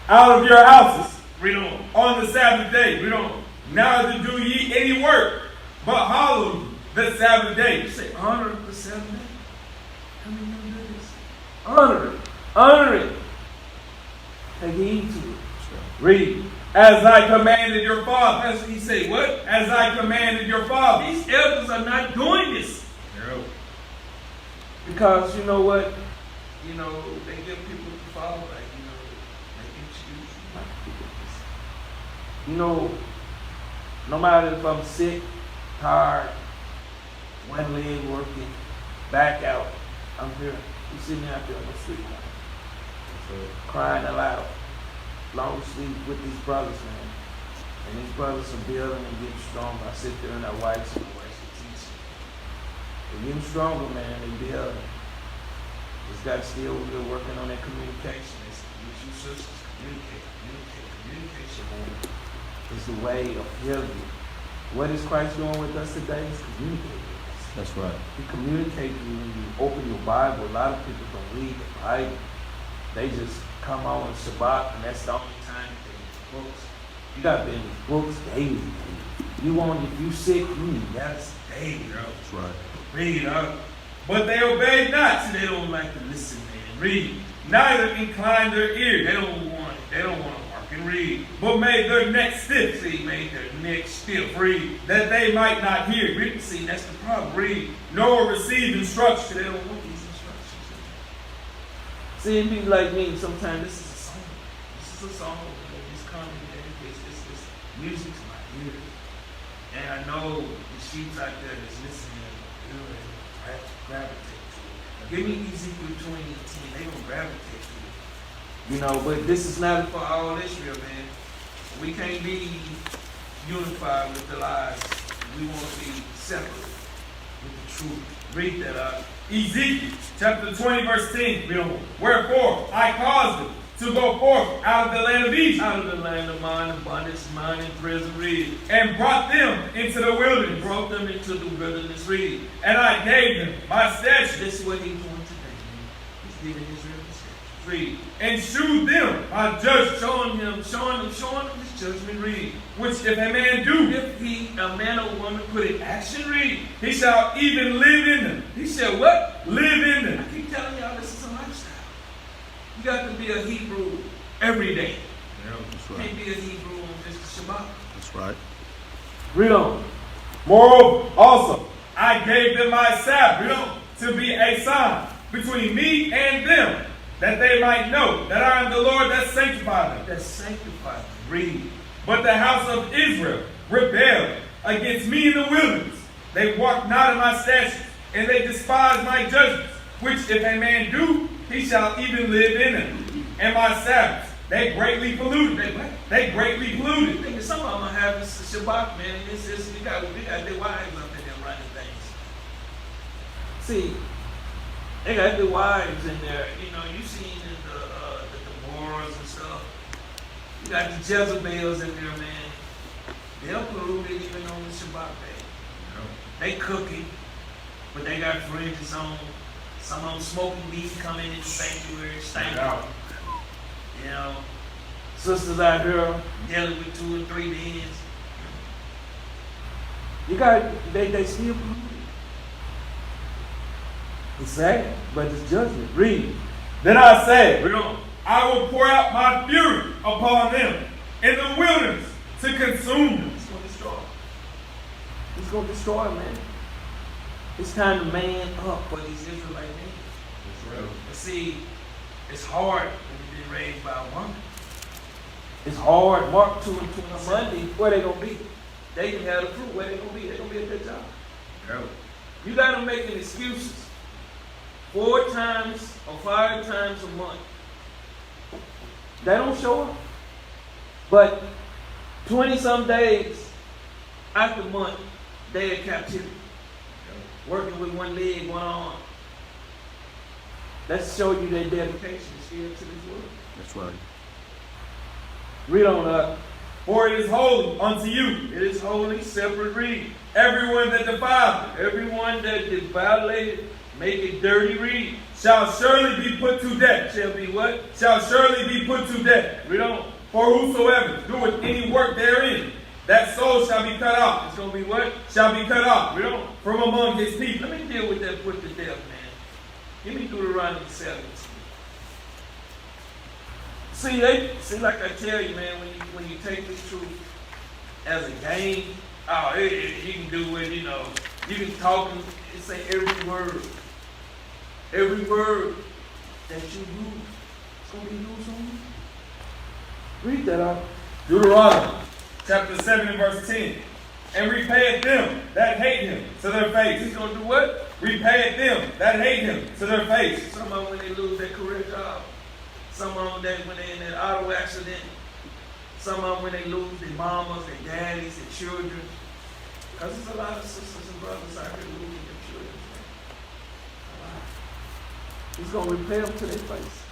Out of your houses Read on the Sabbath day. Read on. Neither do ye any work, but hallow the Sabbath day. You say honor the Sabbath day. How many of you do this? Honor it. Honor it. Take heed to it. Read. As I commanded your father. That's what he say. What? As I commanded your father. These elders are not doing this. No. Because you know what? You know, they give people to follow, like, you know, they excuse. You know, no matter if I'm sick, tired, one leg working, back out, I'm here. You sitting out there on the street now, crying aloud, long sleep with these brothers, man. And these brothers are building and getting stronger. I sit there and I watch and teach. They're getting stronger, man. They building. Just got still we're working on that communication. It's with you sisters, communicate. Communication, man, is the way of healing. What is Christ doing with us today? Is communicating with us. That's right. He communicates with you when you open your Bible. A lot of people don't read the Bible. They just come on Shabbat, and that's the only time they read books. You got to be in the books daily. If you sick, you need medicine daily, bro. That's right. Read up. But they obeyed not. See, they don't like to listen, man. Read. Neither inclined their ears. They don't want it. They don't want to work and read. But made their neck stiff. See, made their neck stiff. Read. That they might not hear. Read. See, that's the problem. Read. Nor receive instruction. They don't want these instructions. See, it be like me. Sometimes this is a song. This is a song. It's coming. It's music's my ears. And I know the sheep out there that's listening. Gravitate to it. Give me Ezekiel 20:10. They gonna gravitate to it. You know, but this is not for all Israel, man. We can't be unified with the lies. We want to be separate with the truth. Read that out. Ezekiel chapter 20 verse 10. Wherefore I caused them to go forth out of the land of Egypt. Out of the land of mine, abundance, mine, and prison, read. And brought them into the wilderness. Brought them into the wilderness, read. And I gave them my statutes. This is what he's doing today, man. He's giving Israel the statutes. Read. And shewed them my judgment. Showing them his judgment, read. Which if a man do, If a man or woman put in action, read. he shall even live in them. He said what? Live in I them. keep telling y'all this is a lifestyle. You got to be a Hebrew every day. That's You right. can't be a Hebrew on just Shabbat. That's right. Read on. Moreover, also, I gave them my Sabbath to be a sign between me and them, that they might know that I am the Lord that sanctified them. That's sanctified. Read. But the house of Israel rebelled against me in the wilderness. They walked not in my statutes, and they despised my judgments, which if a man do, he shall even live in them. And my Sabbaths, they greatly polluted. They greatly polluted. Nigga, some of them are having Shabbat, man. And we got their wives up in there running things. See, they got their wives in there. You know, you seen the Deborahs and stuff. You got the Jezebels in there, man. They'll pollute it even on the Shabbat day. They cooking, but they got fringes on. Some of them smoking weed coming in the sanctuary, stinking. You know, sisters out here dealing with 2 and 3 men. You got, they still polluted. It's sad, but it's judgment. Read. Then I said, Read on. I will pour out my fury upon them in the wilderness to consume them. It's going to destroy. It's going to destroy, man. It's time to man up for these Israelite men. That's right. But see, it's hard when you've been raised by a woman. It's hard. Mark 2 and 20 Monday, where they gonna be? They can have the fruit. Where they gonna be? They gonna be at their job. Yeah. You gotta make excuses 4 times or 5 times a month. They don't show up. But 20-some days after the month, they in captivity. Working with one leg, one arm. Let's show you their dedication still to this word. That's right. Read on up. For it is holy unto you. It is holy, separate read. Everyone that defileth Everyone that is violated, make it dirty read. shall surely be put to death. Shall be what? Shall surely be put to death. Read on. For whosoever doeth any work therein, that soul shall be cut off. It's going to be what? Shall be cut off Read on. from among his people. Let me deal with that put to death, man. Give me Deuteronomy 7. See, like I tell you, man, when you take this truth as a game, you can do it, you know. You can talk and say every word that you use, it's going to be used on you. Read that out. Deuteronomy chapter 7 and verse 10. And repayeth them that hate him to their face. He's going to do what? Repayeth them that hate him to their face. Some of them when they lose their career job. Some of them when they're in an auto accident. Some of them when they lose their mamas, their daddies, their children. Because there's a lot of sisters and brothers out here losing their children. He's going to repay them to their face.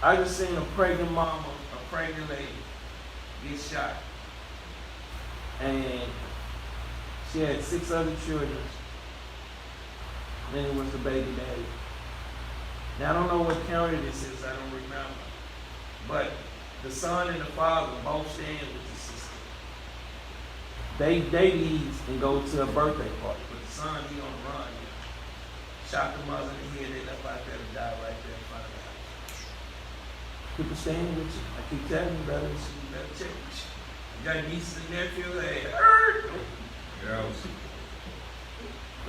I just seen a pregnant mama, a pregnant lady, get shot. And she had 6 other children. Then it was the baby daddy. Now I don't know what county this is, I don't remember. But the son and the father both stand with the sister. They leave and go to a birthday party. But the son, he on the run. Shot the mother in the head, they left out there to die right there in front of the house. People stand with you. I keep telling you, brother, you better check with you. You got nieces and nephews, they hurt.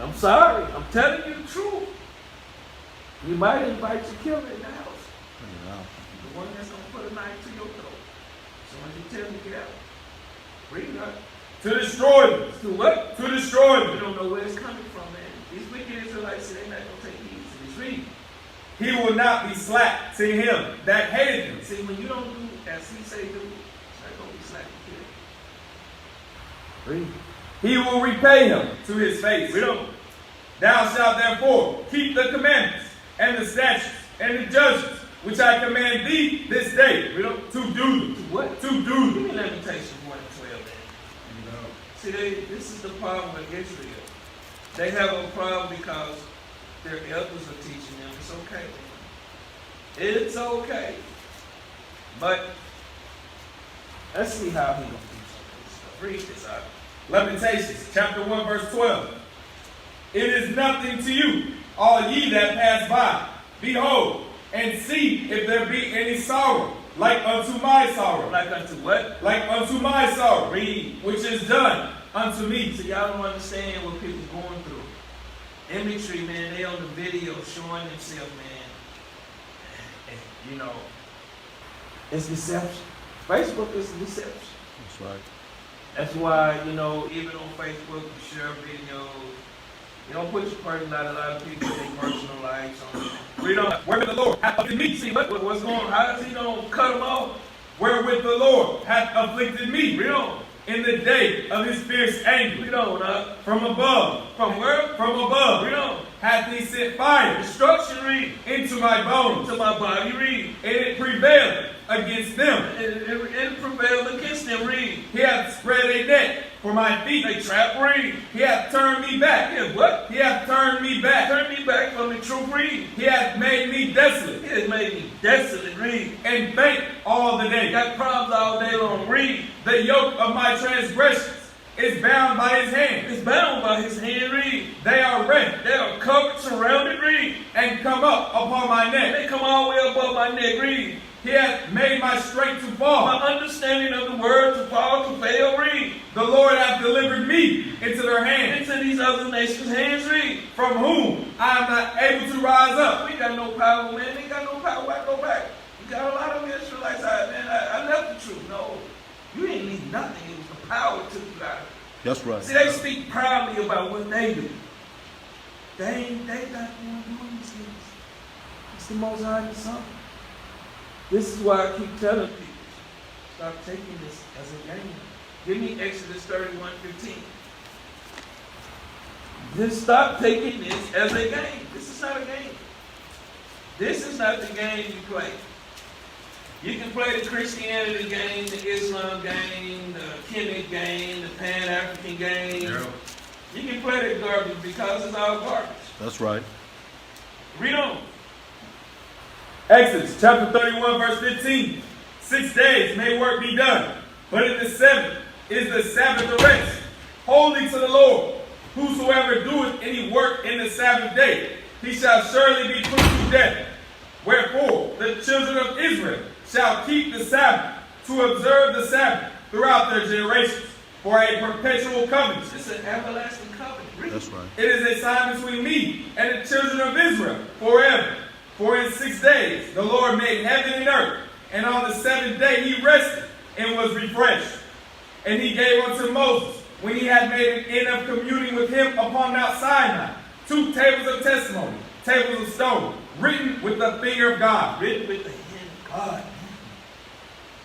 I'm sorry, I'm telling you the truth. You might invite your killer in the house. The one that's going to put a knife to your throat. So when you tell me, get out. Read it up. To destroy them. To what? To destroy You them. don't know where it's coming from, man. These wicked Israelites, they're not going to take heed to this. Read. He will not be slack to him that hateth him. See, when you don't do as he say do, it's not going to be slack to kill. Read. He will repay him to his face. Read on. Thou shalt therefore keep the commandments and the statutes and the judgments which I command thee this day to do them. To what? To do Give them. me Lamentations 1 and 12, man. See, this is the problem with Israel. They have a problem because their elders are teaching them it's okay, man. It's okay. But let's see how he gonna do some of this stuff. Read this out. Lamentations chapter 1 verse 12. It is nothing to you, all ye that pass by. Behold, and see if there be any sorrow, like unto my sorrow. Like unto what? Like unto my sorrow, Read. which is done unto me. So y'all don't understand what people going through. Imagery, man, they on the video showing themselves, man. And, you know, it's deception. Facebook is deception. That's right. That's why, you know, even on Facebook, you share videos. You don't put your personal life. A lot of people take personal lives on it. Read on. Wherewith the Lord hath afflicted me. See what's going on? How is he going to cut them off? Wherewith the Lord hath afflicted me. Read on. In the day of his fierce anger. Read on. From above. From where? From above. Read on. Hath he sent fire. Destruction, read. Into my bones. To my body, read. And it prevailed against them. It prevailed against them, read. He hath spread a net for my feet. They trap, read. He hath turned me back. Yeah, what? He hath turned me back. Turn me back from the truth, read. He hath made me desolate. He has made me desolate, read. And faint all the day. Got problems all day long, read. The yoke of my transgressions is bound by his hand. It's bound by his hand, read. They are rent They are covered, surrounded, read. and come up upon my neck. They come all the way above my neck, read. He hath made my strength to fall. My understanding of the word to fall, to fail, read. The Lord hath delivered me into their hands, Into these other nations' hands, read. from whom I am not able to rise up. We got no power, man. We ain't got no power. Why go back? We got a lot of Israelites out, man. I left the truth. No, you ain't need nothing. It was the power took you out. That's right. See, they speak proudly about what they do. They not doing these things. It's the Most High Son. This is why I keep telling people, stop taking this as a game. Give me Exodus 31:15. Just stop taking this as a game. This is not a game. This is not the game you play. You can play the Christianity game, the Islam game, the Kemet game, the Pan-African game. Yeah. You can play that garbage because it's all garbage. That's right. Read on. Exodus chapter 31, verse 15. 6 days may work be done, but in the seventh is the Sabbath of rest, holy to the Lord. Whosoever doeth any work in the Sabbath day, he shall surely be put to death. Wherefore the children of Israel shall keep the Sabbath, to observe the Sabbath throughout their generations, for a perpetual covenant. It's an everlasting covenant. Read. That's right. It is a sign between me and the children of Israel forever. For in 6 days the Lord made heaven and earth, and on the seventh day he rested and was refreshed. And he gave unto Moses, when he had made an end of communing with him upon Mount Sinai, 2 tables of testimony, tables of stone, written with the finger of God. Written with the hand of God.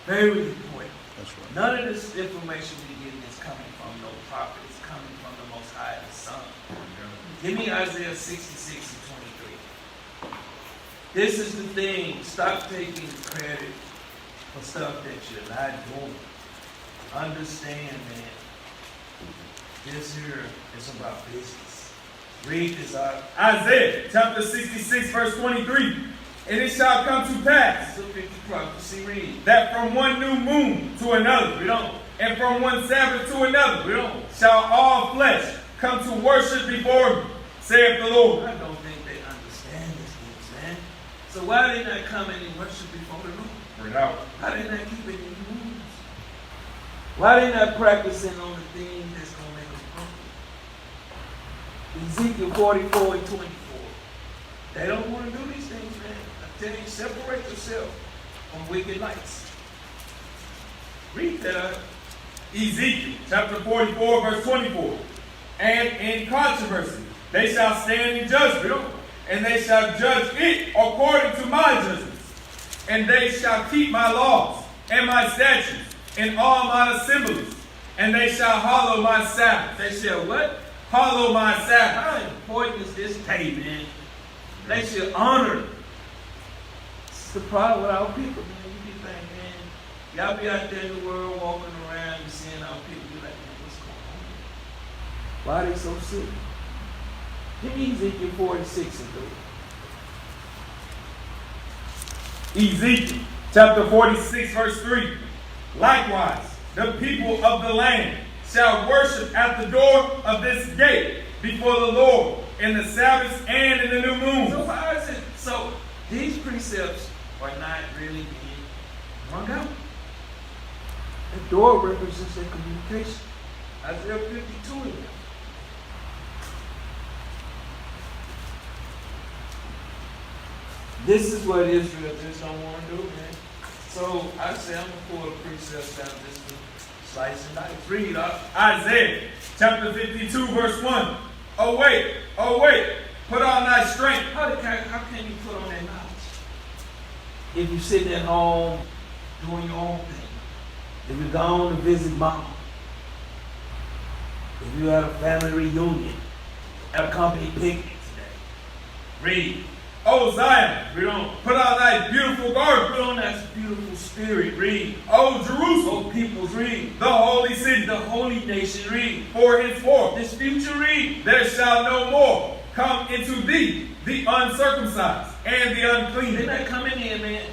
Very important. That's right. None of this information we're getting is coming from no prophet. It's coming from the Most High, the Son. Give me Isaiah 66 and 23. This is the thing. Stop taking credit for stuff that you're not doing. Understand, man. This here is about business. Read this out. Isaiah chapter 66, verse 23. And it shall come to pass It's a 50 prophecy. Read. that from one new moon to another, We don't. and from one Sabbath to another, We don't. shall all flesh come to worship before me, saith the Lord. I don't think they understand these things, man. So why are they not coming and worship before the Lord? Bring it out. Why are they not keeping any rules? Why are they not practicing on the thing that's going to make them comfortable? Ezekiel 44 and 24. They don't want to do these things, man. I tell you, separate yourself from wicked lights. Read that out. Ezekiel chapter 44, verse 24. And in controversy they shall stand in judgment, and they shall judge it according to my judgments. And they shall keep my laws and my statutes in all my assemblies, and they shall hallow my Sabbath. They shall what? Hallow my Sabbath. How important is this day, man? They should honor it. It's the problem with our people, man. You be thinking, man, y'all be out there in the world walking around and seeing our people. Be like, man, what's going on? Why are they so sick? Give me Ezekiel 46 and 3. Ezekiel chapter 46, verse 3. Likewise, the people of the land shall worship at the door of this gate before the Lord in the Sabbaths and in the new moon. So why is it? So these precepts are not really being rung out. The door represents their communication. Isaiah 52 in there. This is what Israel just don't want to do, man. So I say I'm gonna pull the precepts down just to slice and dice. Read up. Isaiah chapter 52, verse 1. Awake, awake, put on thy strength. How can you put on that knowledge? If you're sitting at home doing your own thing, if you're gone to visit mom, if you had a family reunion, at a company picnic today, read. O Zion, Read on. put on thy beautiful garment. Put on that beautiful spirit, read. O Jerusalem, Oh, peoples, read. the holy city, The holy nation, read. for henceforth This future, read. there shall no more come into thee the uncircumcised and the They're unclean. not coming in, man.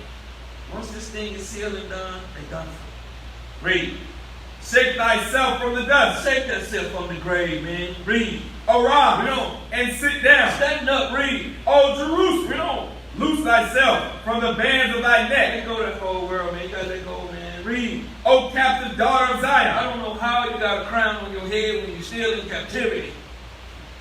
Once this thing is sealed and done, they done for. Read. Shake thyself from the dust. Shake thyself from the grave, man. Read. Arise. Read on. And sit down. Stand up, read. O Jerusalem. Read on. Loose thyself from the bands of thy neck. Let go of that whole world, man. You gotta let go, man. Read. O captive daughter of Zion. I don't know how you got a crown on your head when you're still in captivity.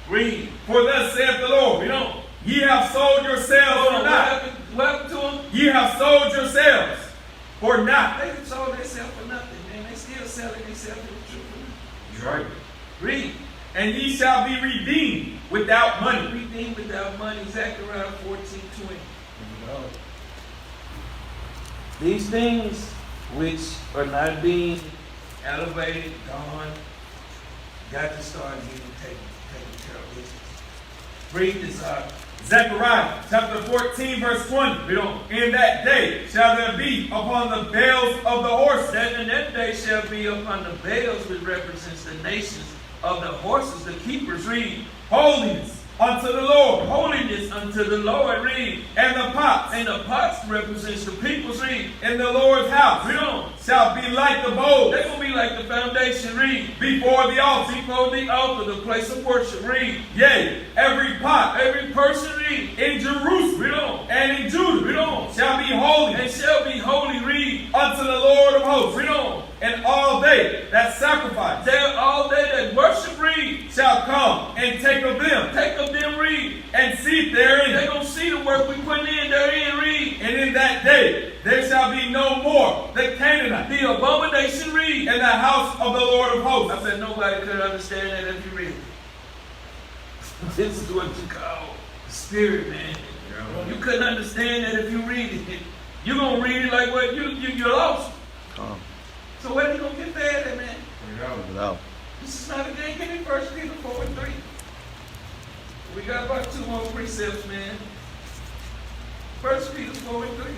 Read. For thus saith the Lord. Read on. Ye have sold yourselves for naught. What happened to them? Ye have sold yourselves for naught. They sold themselves for nothing, man. They still selling themselves for the truth. That's right. Read. And ye shall be redeemed without money. Redeemed without money. Zechariah 14:20. These things which are not being elevated, gone, got to start getting taken care of business. Read this out. Zechariah chapter 14 verse 20. Read on. In that day shall there be upon the bales of the horses. That in that day shall be upon the bales, which represents the nations of the horses, the keepers. Read. Holiness unto the Lord. Holiness unto the Lord. Read. And the pots. And the pots represents the people's. Read. In the Lord's house. Read on. Shall be like the bowls. They're going to be like the foundation. Read. Before the altar. Before the altar, the place of worship. Read. Yea, every pot. Every person. Read. In Jerusalem. Read on. And in Judah. Read on. Shall be holy. And shall be holy. Read. Unto the Lord of hosts. Read on. And all they that sacrifice. There all they that worship. Read. Shall come and take of them. Take of them. Read. And seat therein. They're going to see the work we put in therein. Read. And in that day there shall be no more the Canaanite. The abomination. Read. In the house of the Lord of hosts. I said nobody could understand that if you read it. This is what you call the spirit, man. You couldn't understand that if you read it. You're going to read it like what? You're lost. So where are you going to get there at, man? Without. This is not a game. Give me 1 Peter 4:3. We got about 2 more precepts, man. 1 Peter 4:3.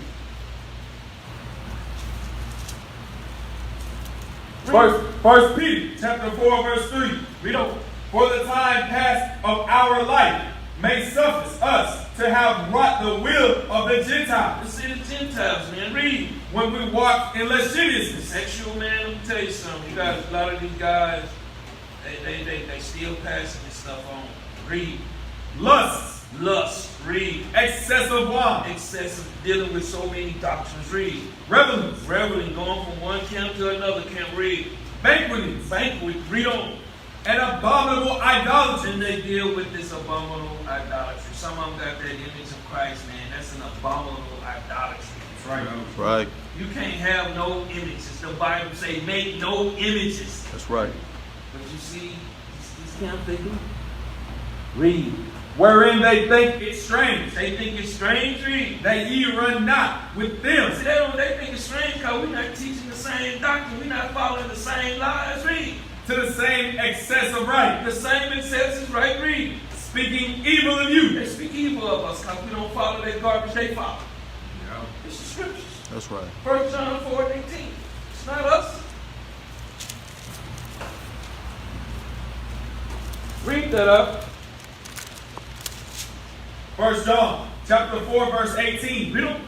First Peter chapter 4 verse 3. Read on. For the time past of our life may suffice us to have wrought the will of the Gentiles. Let's see the Gentiles, man. Read. When we walk in lasciviousness. Sexual, man, let me tell you something. You guys, a lot of these guys, they still passing this stuff on. Read. Lust. Read. Excessive wine. Excessive dealing with so many doctrines. Read. Revelings. Reveling, going from one camp to another camp. Read. Banquetings. Banquet. Read on. And abominable idolatry. And they deal with this abominable idolatry. Some of them got that image of Christ, man. That's an abominable idolatry. That's right. That's right. You can't have no images. The Bible say make no images. That's right. But you see, these camp they do. Read. Wherein they think it strange. They think it's strange. Read. That ye run not with them. See, they think it's strange because we're not teaching the same doctrine. We're not following the same lies. Read. To the same excess of right. The same excess is right. Read. Speaking evil of you. They speak evil of us because we don't follow that garbage they follow. Yeah. It's the scriptures. That's right. 1 John 4:18. It's not us. Read that up. 1 John chapter 4 verse 18. Read on.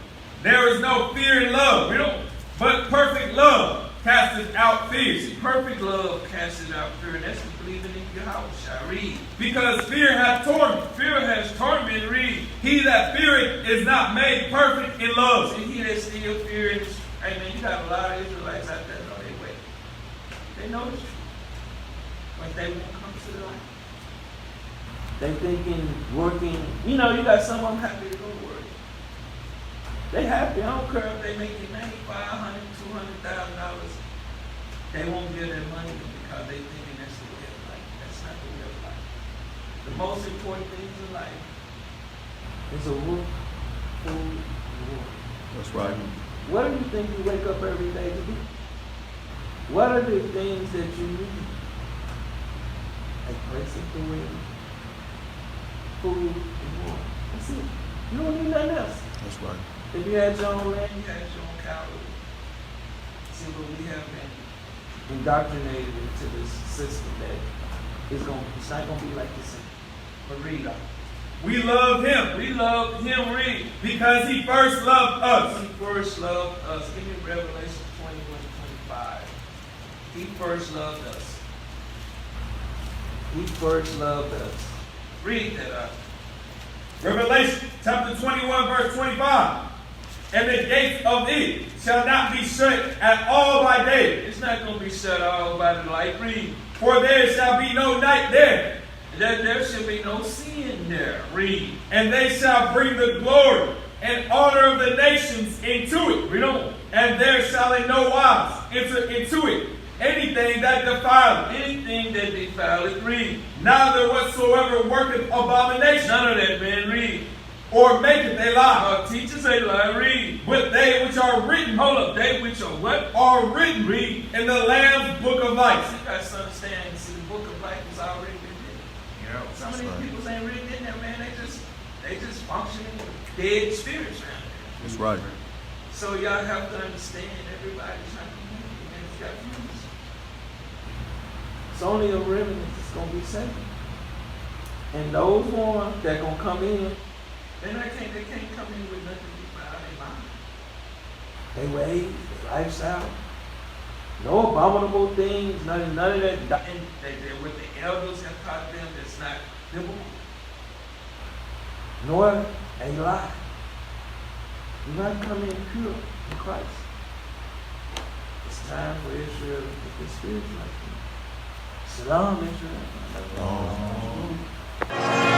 There is no fear in love. Read on. But perfect love casteth out fears. Perfect love casts out fear, and that's believing in Yahawashi. Read. Because fear hath torment. Fear has torment. Read. He that feareth is not made perfect in love. See, he that still fears. Hey man, you got a lot of Israelites out there know they way. They know the truth, but they won't come to the light. They thinking, working. You know, you got some of them happy to go to work. They happy. I don't care if they making $95,000, $200,000. They won't give their money because they thinking that's the real life. That's not the real life. The most important things in life is a roof, food, and water. That's right. What do you think you wake up every day to do? What are the things that you need? A place to live, food, and water. That's it. You don't need nothing else. That's right. If you had your own land, you had your own calories. See, what we have been indoctrinated into this system that it's not going to be like this. But read on. We love him. We love him, read. Because he first loved us. He first loved us. Give me Revelation 21:25. He first loved us. He first loved us. Read that up. Revelation chapter 21, verse 25. And the gates of it shall not be shut at all by day. It's not going to be shut all by the light. Read. For there shall be no night there. That there shall be no sin there. Read. And they shall bring the glory and honor of the nations into it. Read on. And there shall in no wise enter into it anything that defileth, Anything that defileth, read. neither whatsoever worketh abomination, None of that, man. Read. or maketh a lie. Teachers a lie. Read. But they which are written, Hold up. They which are what? are written in the Lamb's book of life. You guys understand. See, the book of life has already been written. Yeah, Some of these people ain't written in there, man. They just functioning with dead spirits around there. That's right. So y'all have to understand everybody's not community, man. It's got fruits. It's only a remnant that's going to be saved. And those ones that going to come in, They can't come in with nothing defiled in mind. they ways, their lifestyle, no abominable things, none of that. And they what the elders have taught them that's not biblical. Nor a lie. You got to come in pure in Christ. It's time for Israel to get their spirits like that. Shalom, Israel. Oh.